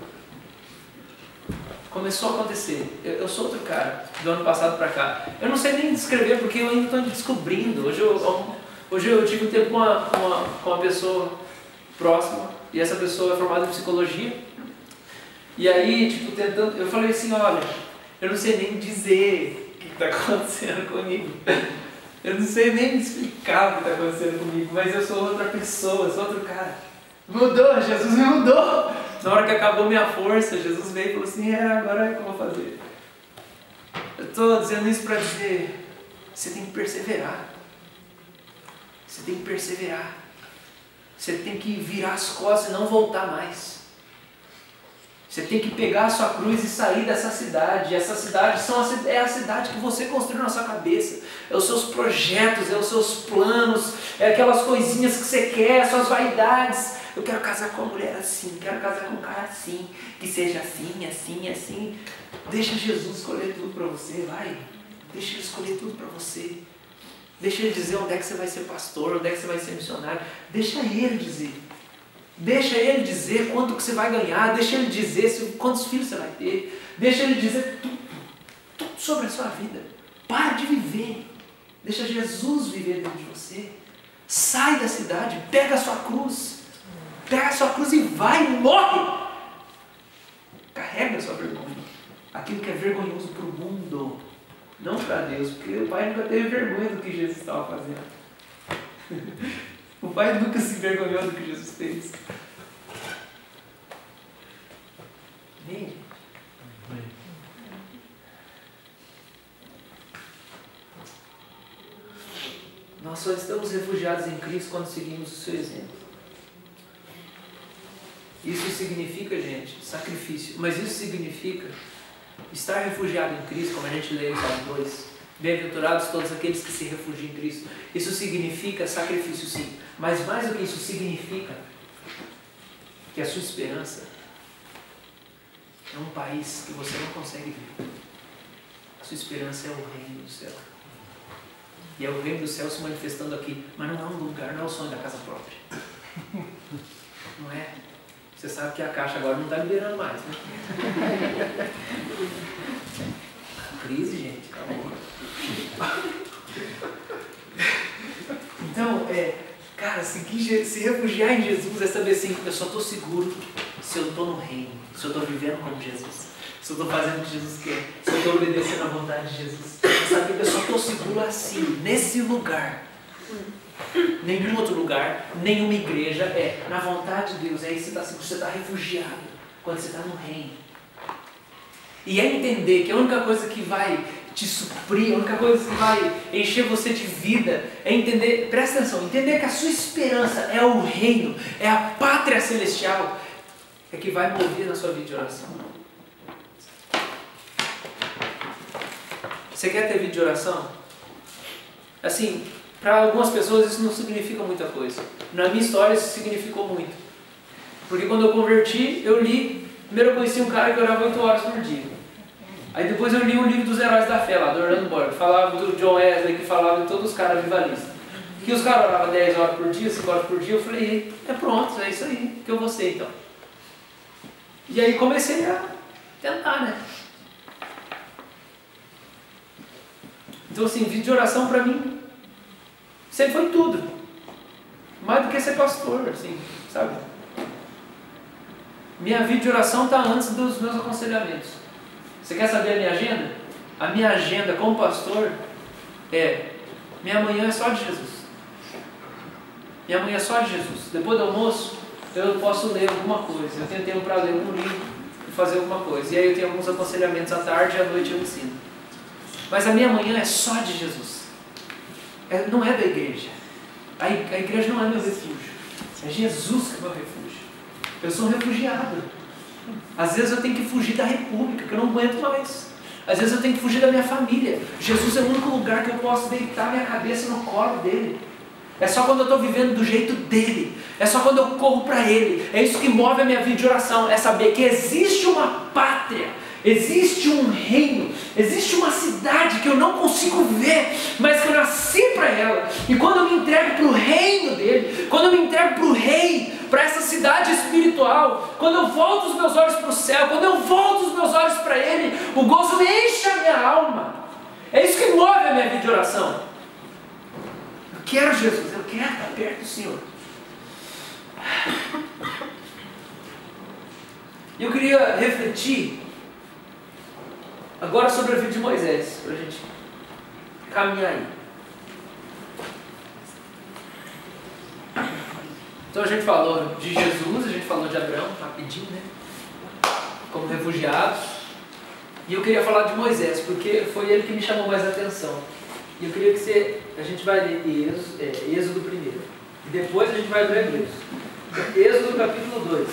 Começou a acontecer. Eu sou outro cara, do ano passado pra cá. Eu não sei nem descrever porque eu ainda estou descobrindo. Hoje eu tive um tempo com uma pessoa próxima e essa pessoa é formada em psicologia. E aí, tipo, tentando, eu falei assim, olha, eu não sei nem dizer o que está acontecendo comigo. Eu não sei nem explicar o que está acontecendo comigo, mas eu sou outra pessoa, eu sou outro cara. Mudou, Jesus me mudou. Na hora que acabou minha força, Jesus veio e falou assim, agora é o que eu vou fazer. Eu estou dizendo isso para dizer, você tem que perseverar. Você tem que perseverar. Você tem que virar as costas e não voltar mais. Você tem que pegar a sua cruz e sair dessa cidade. Essa cidade é a cidade que você construiu na sua cabeça. É os seus projetos, é os seus planos, é aquelas coisinhas que você quer, as suas vaidades. Eu quero casar com uma mulher assim, quero casar com um cara assim, que seja assim, assim, assim. Deixa Jesus escolher tudo para você, vai. Deixa Ele escolher tudo para você. Deixa Ele dizer onde é que você vai ser pastor, onde é que você vai ser missionário. Deixa Ele dizer. Deixa Ele dizer quanto que você vai ganhar. Deixa Ele dizer quantos filhos você vai ter. Deixa Ele dizer tudo sobre a sua vida. Para de viver. Deixa Jesus viver dentro de você. Sai da cidade, pega a sua cruz. Pega a sua cruz e vai, morre. Carrega a sua vergonha. Aquilo que é vergonhoso para o mundo. Não para Deus, porque o Pai nunca teve vergonha do que Jesus estava fazendo. O Pai nunca se envergonhou do que Jesus fez. Nem Nós só estamos refugiados em Cristo quando seguimos o seu exemplo. Isso significa, gente, sacrifício. Mas isso significa estar refugiado em Cristo, como a gente lê no Salmo 2. Bem-aventurados todos aqueles que se refugiam em Cristo. Isso significa sacrifício, sim. Mas mais do que isso, significa que a sua esperança é um país que você não consegue ver. A sua esperança é o reino do céu. E é o reino do céu se manifestando aqui. Mas não é um lugar, não é o sonho da casa própria. Não é. Você sabe que a Caixa agora não está liberando mais, né? Crise, gente, calma. Então, cara, se refugiar em Jesus é saber assim, eu só estou seguro se eu estou no reino, se eu estou vivendo como Jesus, se eu estou fazendo o que Jesus quer, se eu estou obedecendo à vontade de Jesus. Sabe, eu só estou seguro assim, nesse lugar. Nenhum outro lugar, nenhuma igreja na vontade de Deus. Aí você está seguro, você está refugiado quando você está no reino. E é entender que a única coisa que vai te suprir, a única coisa que vai encher você de vida é entender, presta atenção, entender que a sua esperança é o reino, é a pátria celestial, é que vai mover na sua vida de oração. Você quer ter vida de oração? Assim, para algumas pessoas isso não significa muita coisa. Na minha história isso significou muito. Porque quando eu converti, primeiro eu conheci um cara que orava 8 horas por dia. Aí depois eu li um livro dos Heróis da Fé lá, do Orlando Borg, falava do John Wesley, que falava de todos os caras avivalistas. Que os caras oravam 10 horas por dia, 5 horas por dia, eu falei, pronto, é isso aí que eu vou ser então. E aí comecei a tentar, né? Então assim, vida de oração para mim sempre foi tudo. Mais do que ser pastor, assim, sabe? Minha vida de oração está antes dos meus aconselhamentos. Você quer saber a minha agenda? A minha agenda como pastor minha manhã é só de Jesus. Minha manhã é só de Jesus. Depois do almoço, eu posso ler alguma coisa. Eu tenho tempo para ler algum livro e fazer alguma coisa. E aí eu tenho alguns aconselhamentos à tarde e à noite eu ensino. Mas a minha manhã é só de Jesus. Não é da igreja. A igreja não é meu refúgio. É Jesus que é meu refúgio. Eu sou um refugiado. Às vezes eu tenho que fugir da república, que eu não aguento mais. Às vezes eu tenho que fugir da minha família. Jesus é o único lugar que eu posso deitar minha cabeça no colo dele. É só quando eu estou vivendo do jeito dele. É só quando eu corro para ele. É isso que move a minha vida de oração. É saber que existe uma pátria, existe um reino, existe uma cidade que eu não consigo ver, mas que eu nasci para ela. E quando eu me entrego para o reino dele, quando eu me entrego para o rei, para essa cidade espiritual, quando eu volto os meus olhos para o céu, quando eu volto os meus olhos para ele, o gozo enche a minha alma. É isso que move a minha vida de oração. Eu quero Jesus, eu quero estar perto do Senhor. Eu queria refletir agora sobre a vida de Moisés, para a gente caminhar aí. Então a gente falou de Jesus, a gente falou de Abraão, rapidinho, né? Como refugiados. E eu queria falar de Moisés, porque foi ele que me chamou mais a atenção. E eu queria que a gente vai ler Êxodo primeiro. E depois a gente vai ler Hebreus. Êxodo capítulo 2.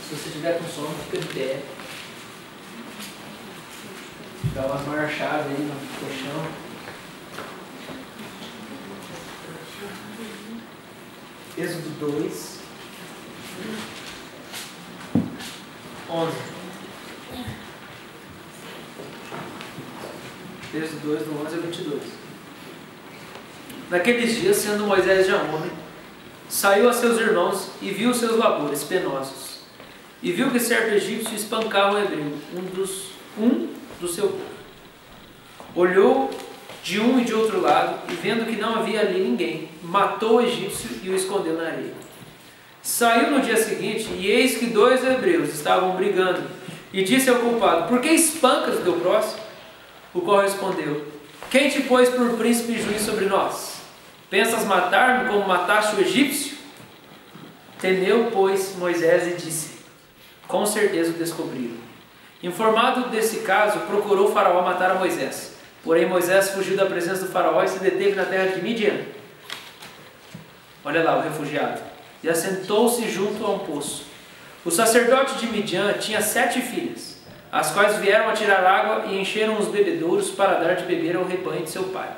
Se você estiver com sono, fica de pé. Dá umas marchadas aí no colchão. Êxodo 2, 11. Êxodo 2, do 11 a 22. Naqueles dias, sendo Moisés já homem, saiu a seus irmãos e viu os seus labores penosos. E viu que certo egípcio espancava um hebreu, um do seu povo. Olhou de um e de outro lado, e vendo que não havia ali ninguém, matou o egípcio e o escondeu na areia. Saiu no dia seguinte, e eis que 2 hebreus estavam brigando, e disse ao culpado: por que espancas o teu próximo? O qual respondeu: quem te pôs por príncipe e juiz sobre nós? Pensas matar-me como mataste o egípcio? Temeu, pois, Moisés e disse: com certeza o descobriram. Informado desse caso, procurou o faraó matar a Moisés. Porém, Moisés fugiu da presença do faraó e se deteve na terra de Midian. Olha lá o refugiado. E assentou-se junto a um poço. O sacerdote de Midian tinha 7 filhas, as quais vieram a tirar água e encheram os bebedouros para dar de beber ao rebanho de seu pai.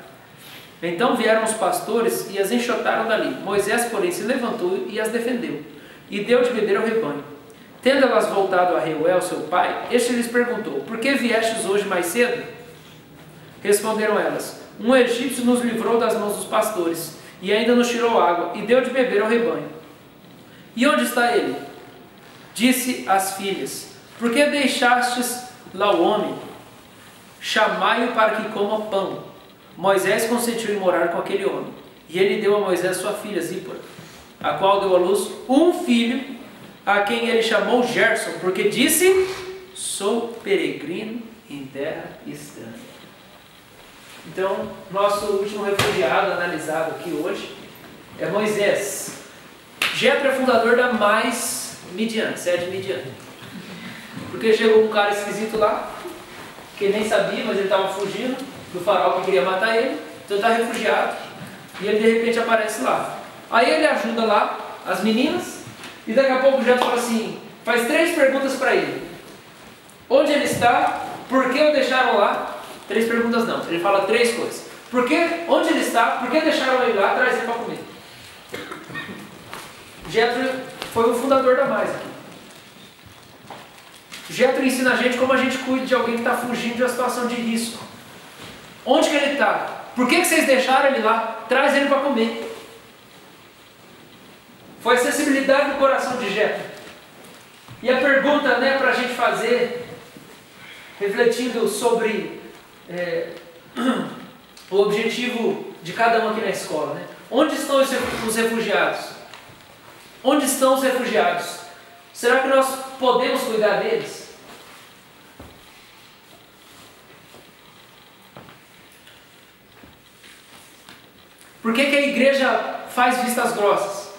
Então vieram os pastores e as enxotaram dali. Moisés, porém, se levantou e as defendeu, e deu de beber ao rebanho. Tendo elas voltado a Reuel, seu pai, este lhes perguntou: por que viestes hoje mais cedo? Responderam elas: um egípcio nos livrou das mãos dos pastores, e ainda nos tirou água, e deu de beber ao rebanho. E onde está ele? Disse às filhas: por que deixastes lá o homem? Chamai-o para que coma pão. Moisés consentiu em morar com aquele homem, e ele deu a Moisés sua filha Zípora, a qual deu à luz um filho, a quem ele chamou Gerson, porque disse: sou peregrino em terra estranha. Então, nosso último refugiado analisado aqui hoje é Moisés. Jetro é fundador da Mais Midian, sede Midian. Porque chegou um cara esquisito lá, que nem sabia, mas ele estava fugindo do faraó que queria matar ele, então está refugiado, e ele de repente aparece lá. Aí ele ajuda lá as meninas, e daqui a pouco o Jetro fala assim, faz 3 perguntas para ele. Onde ele está? Por que o deixaram lá? 3 perguntas não, ele fala 3 coisas. Por que? Onde ele está? Por que deixaram ele lá? Traz ele para comer. Jetro foi o fundador da Mais aqui. Jetro ensina a gente como a gente cuida de alguém que está fugindo de uma situação de risco. Onde que ele está? Por que vocês deixaram ele lá? Traz ele para comer. Foi a sensibilidade do coração de Jetro. E a pergunta, para a gente fazer, refletindo sobre o objetivo de cada um aqui na escola, onde estão os refugiados? Onde estão os refugiados? Será que nós podemos cuidar deles? Por que a igreja faz vistas grossas?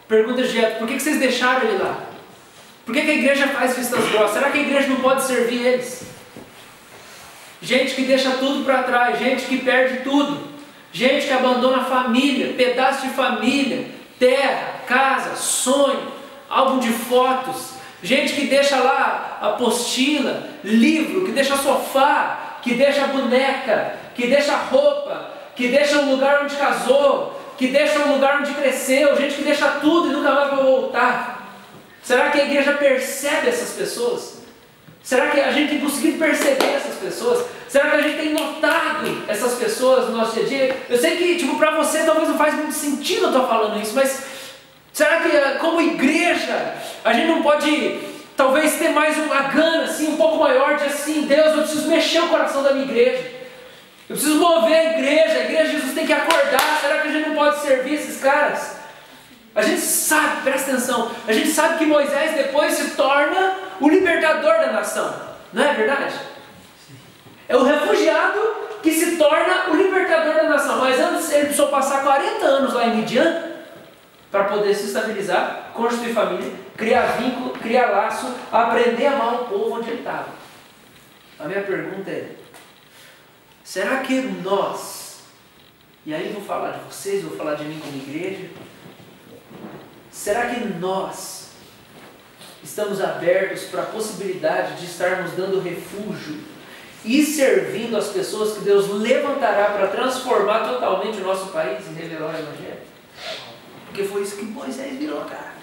Pergunta Jetro, por que vocês deixaram ele lá? Por que a igreja faz vistas grossas? Será que a igreja não pode servir eles? Gente que deixa tudo para trás, gente que perde tudo, gente que abandona a família, pedaço de família, terra, casa, sonho, álbum de fotos, gente que deixa lá apostila, livro, que deixa sofá, que deixa boneca, que deixa roupa, que deixa o lugar onde casou, que deixa o lugar onde cresceu, gente que deixa tudo e nunca mais vai voltar. Será que a igreja percebe essas pessoas? Será que a gente tem conseguido perceber essas pessoas? Será que a gente tem notado essas pessoas no nosso dia a dia? Eu sei que, para você talvez não faz muito sentido eu estar falando isso, mas será que como igreja a gente não pode talvez ter mais uma gana assim, um pouco maior de assim, Deus, eu preciso mexer o coração da minha igreja. Eu preciso mover a igreja de Jesus tem que acordar. Será que a gente não pode servir esses caras? A gente sabe, presta atenção, a gente sabe que Moisés depois se torna o libertador da nação, não é verdade? É o refugiado que se torna o libertador da nação, mas antes ele precisou passar 40 anos lá em Midian para poder se estabilizar, constituir família, criar vínculo, criar laço, aprender a amar o povo onde ele estava. A minha pergunta é, será que nós, e aí vou falar de vocês, vou falar de mim como igreja, será que nós estamos abertos para a possibilidade de estarmos dando refúgio e servindo as pessoas que Deus levantará para transformar totalmente o nosso país e revelar o Evangelho? Porque foi isso que Moisés virou, cara.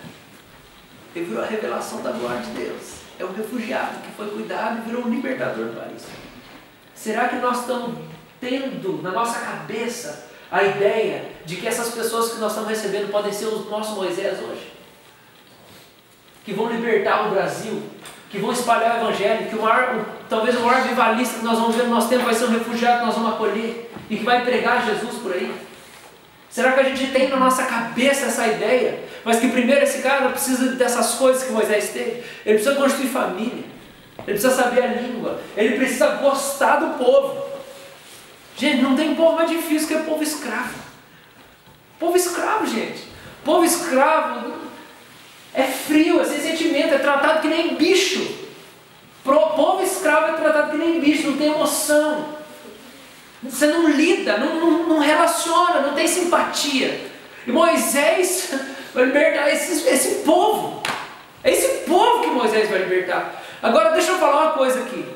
Ele virou a revelação da glória de Deus. É o refugiado que foi cuidado e virou um libertador do país. Será que nós estamos tendo na nossa cabeça a ideia de que essas pessoas que nós estamos recebendo podem ser o nosso Moisés hoje? Que vão libertar o Brasil, que vão espalhar o Evangelho, que talvez o maior vivalista que nós vamos ver no nosso tempo vai ser um refugiado que nós vamos acolher e que vai pregar Jesus por aí. Será que a gente tem na nossa cabeça essa ideia? Mas que primeiro esse cara precisa dessas coisas que Moisés teve. Ele precisa constituir família, ele precisa saber a língua, ele precisa gostar do povo. Gente, não tem povo mais difícil que o povo escravo. Povo escravo, gente. Povo escravo é frio, é sem sentimento, é tratado que nem bicho. Povo escravo é tratado que nem bicho, não tem emoção. Você não lida, não relaciona, não tem simpatia. E Moisés vai libertar esse povo. É esse povo que Moisés vai libertar. Agora deixa eu falar uma coisa aqui.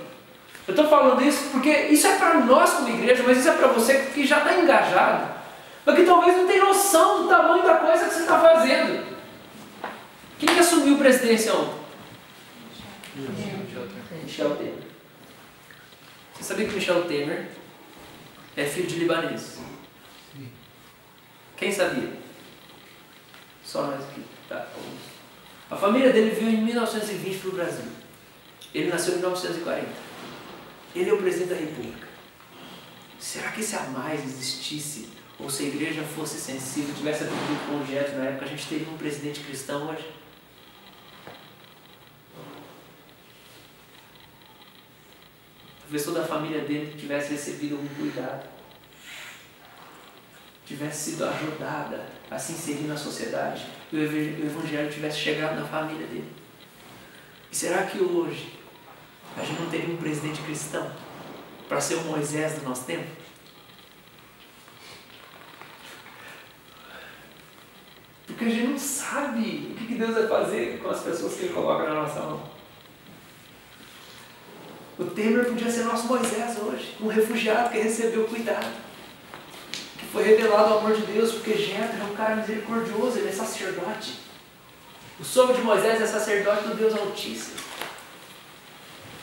Eu estou falando isso porque isso é para nós como igreja, mas isso é para você que já está engajado, mas que talvez não tenha noção do tamanho da coisa que você está fazendo. Quem que assumiu a presidência ontem? Michel Temer. Você sabia que Michel Temer é filho de libanês? Quem sabia? Só nós aqui. Tá. A família dele veio em 1920 para o Brasil. Ele nasceu em 1940. Ele é o presidente da República. Será que se a mais existisse, ou se a igreja fosse sensível, tivesse aprendido com o Getro na época, a gente teria um presidente cristão hoje? Talvez toda a família dele tivesse recebido algum cuidado, tivesse sido ajudada a se inserir na sociedade, e o evangelho tivesse chegado na família dele. E será que hoje a gente não teria um presidente cristão para ser o Moisés do nosso tempo? Porque a gente não sabe o que Deus vai fazer com as pessoas que Ele coloca na nossa mão. O Temer podia ser nosso Moisés hoje, um refugiado que recebeu cuidado, que foi revelado o amor de Deus, porque Jetro é um cara misericordioso, ele é sacerdote. O sogro de Moisés é sacerdote do Deus Altíssimo.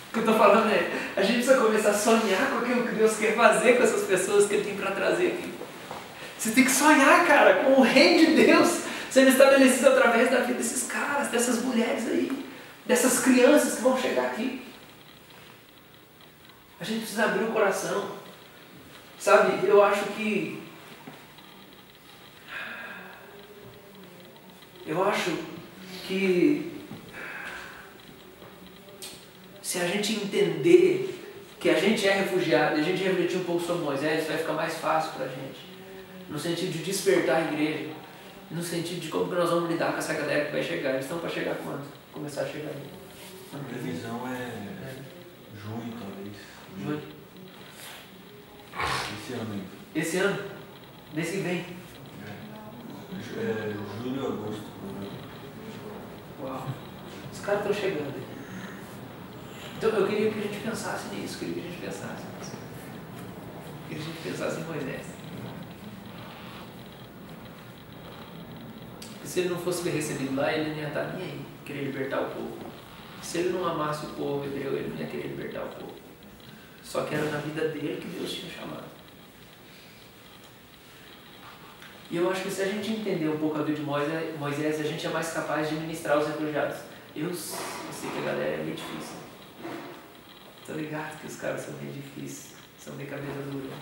O que eu estou falando é, a gente precisa começar a sonhar com aquilo que Deus quer fazer com essas pessoas que Ele tem para trazer aqui. Você tem que sonhar, cara, com o reino de Deus sendo estabelecido através da vida desses caras, dessas mulheres aí, dessas crianças que vão chegar aqui. A gente precisa abrir o coração. Sabe, eu acho que se a gente entender que a gente é refugiado, e a gente refletir um pouco sobre Moisés, vai ficar mais fácil para a gente. No sentido de despertar a igreja, no sentido de como que nós vamos lidar com essa galera que vai chegar. Eles estão para chegar quando? Começar a chegar aí. A previsão é junho, talvez. Junho. Esse ano ainda. Esse ano? Mês que vem? Julho, agosto. Uau! Os caras estão chegando aí. Então eu queria que a gente pensasse nisso, queria que a gente pensasse em Moisés. Porque se ele não fosse bem recebido lá, ele não ia estar nem aí, querer libertar o povo. Se ele não amasse o povo hebreu, ele não ia querer libertar o povo. Só que era na vida dele que Deus tinha chamado. E eu acho que se a gente entender um pouco a vida de Moisés, a gente é mais capaz de ministrar os refugiados. Eu sei que a galera é meio difícil. Tô ligado que os caras são bem difíceis, são bem cabeça dura.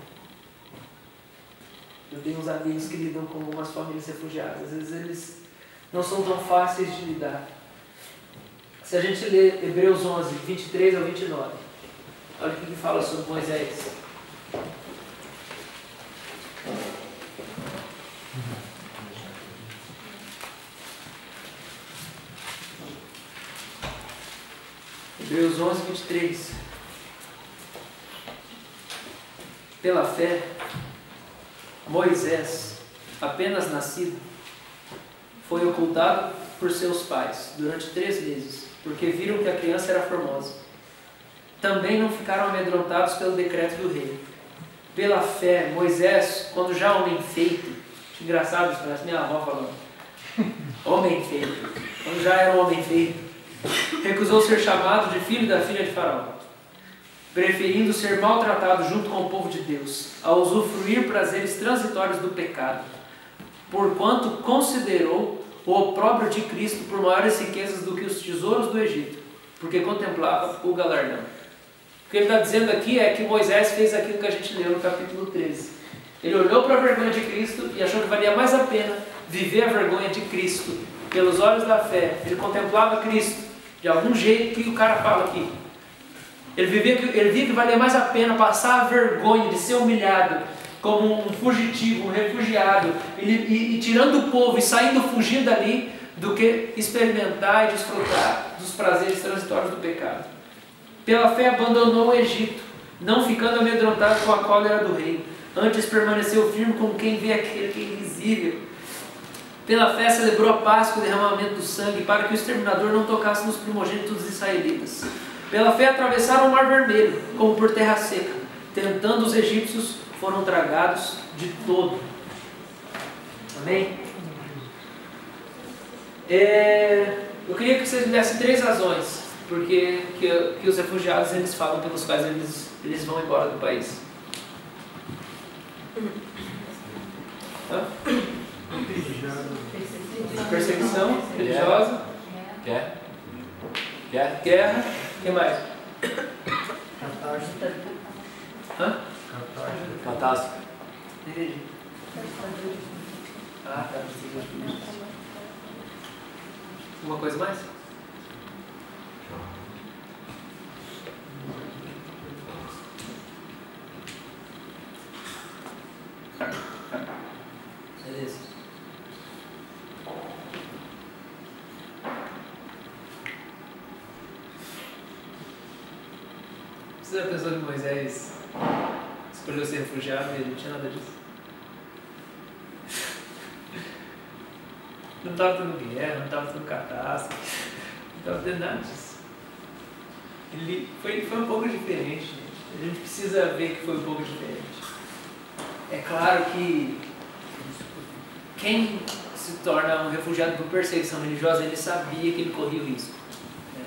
Eu tenho uns amigos que lidam com algumas famílias refugiadas. Às vezes eles não são tão fáceis de lidar. Se a gente ler Hebreus 11, 23 ao 29, olha o que fala sobre Moisés. Hebreus 11, 23. Pela fé, Moisés, apenas nascido, foi ocultado por seus pais durante 3 meses, porque viram que a criança era formosa. Também não ficaram amedrontados pelo decreto do rei. Pela fé, Moisés, quando já homem feito, engraçado isso, parece minha avó falando, homem feito, quando já era um homem feito, recusou ser chamado de filho da filha de Faraó, preferindo ser maltratado junto com o povo de Deus, a usufruir prazeres transitórios do pecado, porquanto considerou o opróbrio de Cristo por maiores riquezas do que os tesouros do Egito, porque contemplava o galardão. O que ele está dizendo aqui é que Moisés fez aquilo que a gente leu no capítulo 13. Ele olhou para a vergonha de Cristo e achou que valia mais a pena viver a vergonha de Cristo pelos olhos da fé. Ele contemplava Cristo de algum jeito que o cara fala aqui. Ele via que valia mais a pena passar a vergonha de ser humilhado como um fugitivo, um refugiado, e tirando o povo e saindo fugindo dali, do que experimentar e desfrutar dos prazeres transitórios do pecado. Pela fé abandonou o Egito, não ficando amedrontado com a cólera do rei, antes permaneceu firme como quem vê aquele que é invisível. Pela fé celebrou a Páscoa e o derramamento do sangue, para que o exterminador não tocasse nos primogênitos dos israelitas. Pela fé atravessaram o Mar Vermelho, como por terra seca. Tentando os egípcios, foram tragados de todo. Amém? Eu queria que vocês me dessem 3 razões porque que os refugiados eles falam pelos quais eles vão embora do país. Hã? Perseguição religiosa. Guerra. O que mais? Hã? Catástrofe. Entendi. Ah, tá. Alguma coisa mais? Beleza. Você já pensou que Moisés escolheu ser refugiado e ele não tinha nada disso? Não estava tendo guerra, não estava tendo catástrofe, não estava tendo nada disso. Ele foi um pouco diferente, gente. A gente precisa ver que foi um pouco diferente. É claro que quem se torna um refugiado por perseguição religiosa, ele sabia que ele corria o risco. Né?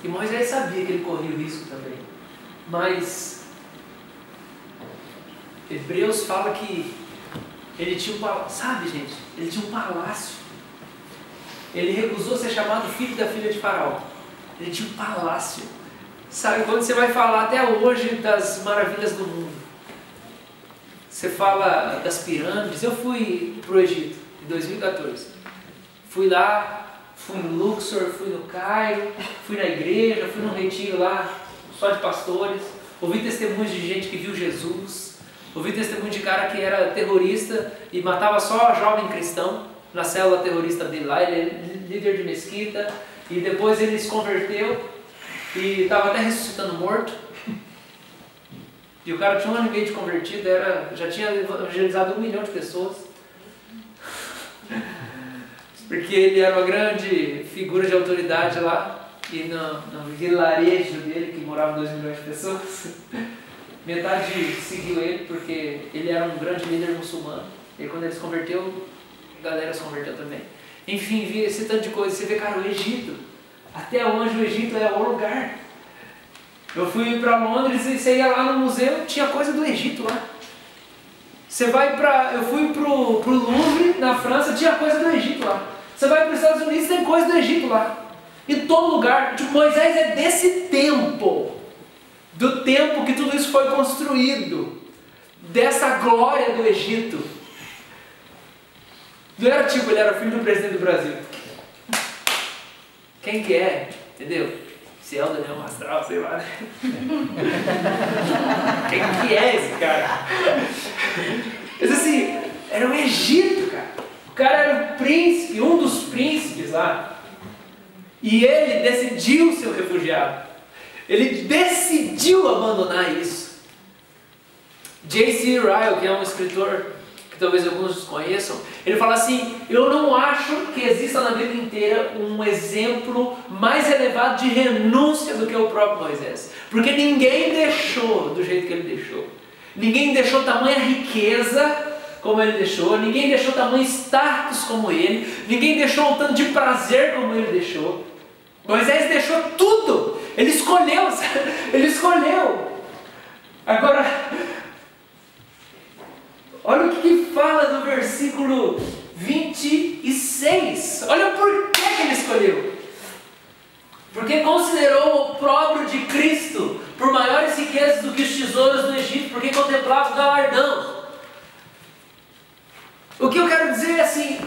E Moisés sabia que ele corria o risco também. Mas Hebreus fala que ele tinha um palácio, sabe, gente? Ele tinha um palácio. Ele recusou ser chamado filho da filha de Faraó. Ele tinha um palácio. Sabe, quando você vai falar até hoje das maravilhas do mundo, você fala das pirâmides. Eu fui para o Egito em 2014. Fui lá, fui no Luxor, fui no Cairo, fui na igreja, fui num retiro lá, só de pastores. Ouvi testemunhos de gente que viu Jesus. Ouvi testemunho de cara que era terrorista e matava só jovem cristão na célula terrorista dele lá. Ele é líder de mesquita e depois ele se converteu e estava até ressuscitando morto. E o cara tinha 1 ano e meio de convertido, já tinha evangelizado 1 milhão de pessoas. Porque ele era uma grande figura de autoridade lá e no vilarejo dele, que moravam 2 milhões de pessoas. Metade seguiu ele porque ele era um grande líder muçulmano. E quando ele se converteu, a galera se converteu também. Enfim, vi esse tanto de coisa. Você vê, cara, o Egito. Até hoje o Egito é o lugar. Eu fui para Londres e você ia lá no museu, tinha coisa do Egito lá. Eu fui pro Louvre, na França, tinha coisa do Egito lá. Você vai para os Estados Unidos, tem coisa do Egito lá. Em todo lugar. Tipo, Moisés é desse tempo. Do tempo que tudo isso foi construído, dessa glória do Egito. Não era tipo, ele era filho do presidente do Brasil. Quem que é? Entendeu? Ciel, Daniel Mastral, sei lá. Quem que é esse cara? Mas assim, era o Egito, cara. O cara era o príncipe, um dos príncipes lá. E ele decidiu ser um refugiado. Ele decidiu abandonar isso. J.C. Ryle, que é um escritor que talvez alguns conheçam, ele fala assim: eu não acho que exista na Bíblia inteira um exemplo mais elevado de renúncia do que o próprio Moisés. Porque ninguém deixou do jeito que ele deixou. Ninguém deixou tamanha riqueza como ele deixou. Ninguém deixou tamanho status como ele. Ninguém deixou o tanto de prazer como ele deixou. Moisés deixou tudo. Ele escolheu, ele escolheu. Agora, olha o que fala no versículo 26. Olha por que ele escolheu. Porque considerou o próprio de Cristo por maiores riquezas do que os tesouros do Egito, porque contemplava o galardão. O que eu quero dizer é assim,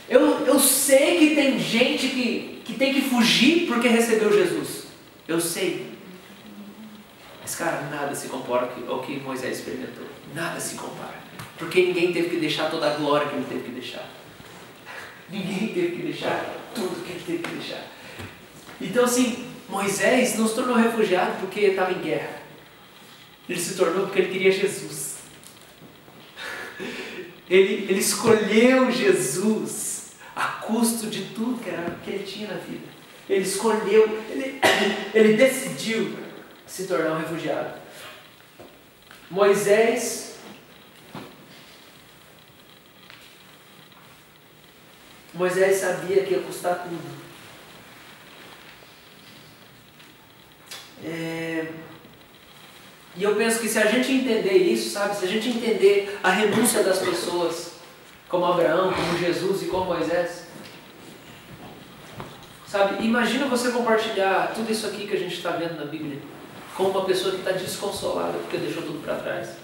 eu sei que tem gente que tem que fugir porque recebeu Jesus. Eu sei. Mas, cara, nada se compara ao que Moisés experimentou. Nada se compara. Porque ninguém teve que deixar toda a glória que ele teve que deixar. Ninguém teve que deixar tudo que ele teve que deixar. Então, assim, Moisés não se tornou refugiado porque estava em guerra. Ele se tornou porque ele queria Jesus. Ele escolheu Jesus a custo de tudo que ele tinha na vida. Ele escolheu, ele decidiu se tornar um refugiado. Moisés sabia que ia custar tudo. E eu penso que se a gente entender isso, sabe? Se a gente entender a renúncia das pessoas, como Abraão, como Jesus e como Moisés, sabe? Imagina você compartilhar tudo isso aqui que a gente está vendo na Bíblia com uma pessoa que está desconsolada porque deixou tudo para trás.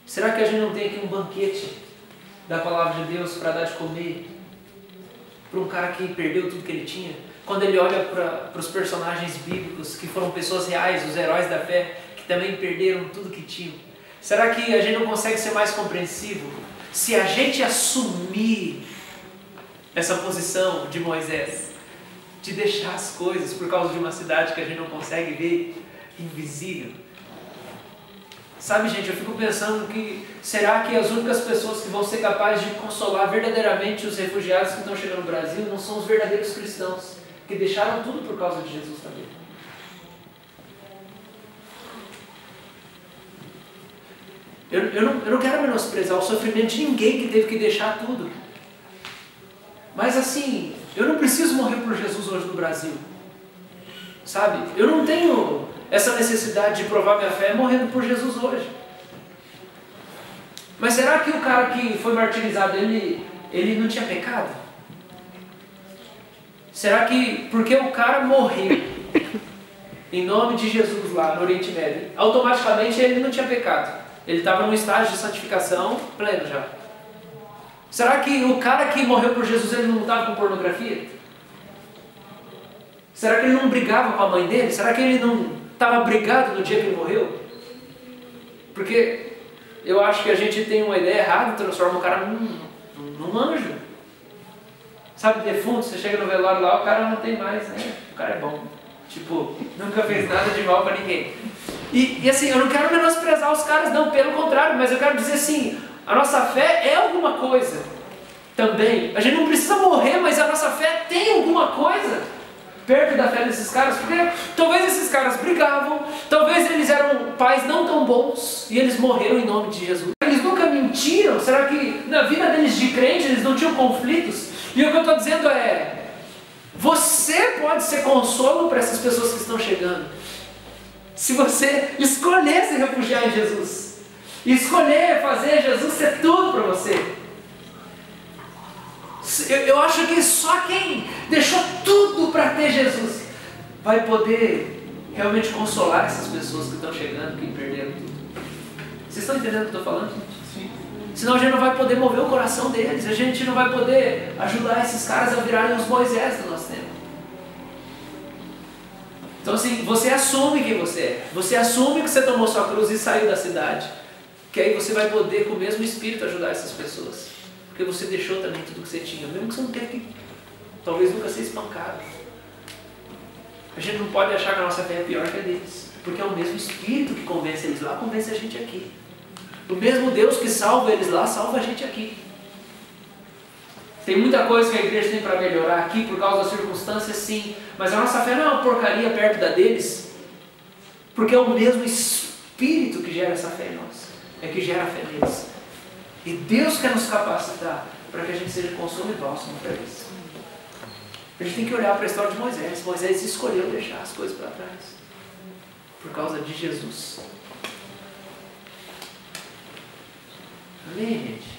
Será que a gente não tem aqui um banquete da palavra de Deus para dar de comer para um cara que perdeu tudo que ele tinha? Quando ele olha para os personagens bíblicos, que foram pessoas reais, os heróis da fé, que também perderam tudo que tinham. Será que a gente não consegue ser mais compreensivo se a gente assumir essa posição de Moisés, de deixar as coisas por causa de uma cidade que a gente não consegue ver, invisível? Sabe, gente, eu fico pensando que será que as únicas pessoas que vão ser capazes de consolar verdadeiramente os refugiados que estão chegando no Brasil não são os verdadeiros cristãos, que deixaram tudo por causa de Jesus também? Eu não quero menosprezar o sofrimento de ninguém que teve que deixar tudo. Mas assim, eu não preciso morrer por Jesus hoje no Brasil. Sabe? Eu não tenho essa necessidade de provar minha fé morrendo por Jesus hoje. Mas será que o cara que foi martirizado, ele não tinha pecado? Será que porque o cara morreu em nome de Jesus lá no Oriente Médio, automaticamente ele não tinha pecado? Ele estava num estágio de santificação pleno já. Será que o cara que morreu por Jesus, ele não estava com pornografia? Será que ele não brigava com a mãe dele? Será que ele não estava brigado no dia que ele morreu? Porque eu acho que a gente tem uma ideia errada e transforma o cara num anjo. Sabe, defunto, você chega no velório lá, o cara não tem mais, né? O cara é bom. Tipo, nunca fez nada de mal para ninguém. E assim, eu não quero menosprezar os caras, não, pelo contrário, mas eu quero dizer assim, a nossa fé é alguma coisa também. A gente não precisa morrer, mas a nossa fé tem alguma coisa perto da fé desses caras, porque talvez esses caras brigavam, talvez eles eram pais não tão bons e eles morreram em nome de Jesus. Eles nunca mentiram? Será que na vida deles de crente eles não tinham conflitos? E o que eu estou dizendo é, você pode ser consolo para essas pessoas que estão chegando, se você escolher se refugiar em Jesus, escolher fazer Jesus ser tudo para você. Eu acho que só quem deixou tudo para ter Jesus vai poder realmente consolar essas pessoas que estão chegando, que perderam tudo. Vocês estão entendendo o que eu estou falando? Sim. Senão a gente não vai poder mover o coração deles, a gente não vai poder ajudar esses caras a virarem os Moisés do nosso tempo. Então assim, você assume quem você é, você assume que você tomou sua cruz e saiu da cidade, que aí você vai poder com o mesmo espírito ajudar essas pessoas. Porque você deixou também tudo que você tinha, mesmo que você não teve que, talvez nunca ser espancado. A gente não pode achar que a nossa fé é pior que a deles, porque é o mesmo Espírito que convence eles lá, convence a gente aqui. O mesmo Deus que salva eles lá, salva a gente aqui. Tem muita coisa que a igreja tem para melhorar aqui por causa das circunstâncias, sim, mas a nossa fé não é uma porcaria perto da deles, porque é o mesmo Espírito que gera essa fé em nós, é que gera a fé neles. E Deus quer nos capacitar para que a gente seja consolo e bálsamo para eles. A gente tem que olhar para a história de Moisés. Moisés escolheu deixar as coisas para trás por causa de Jesus. Amém, gente?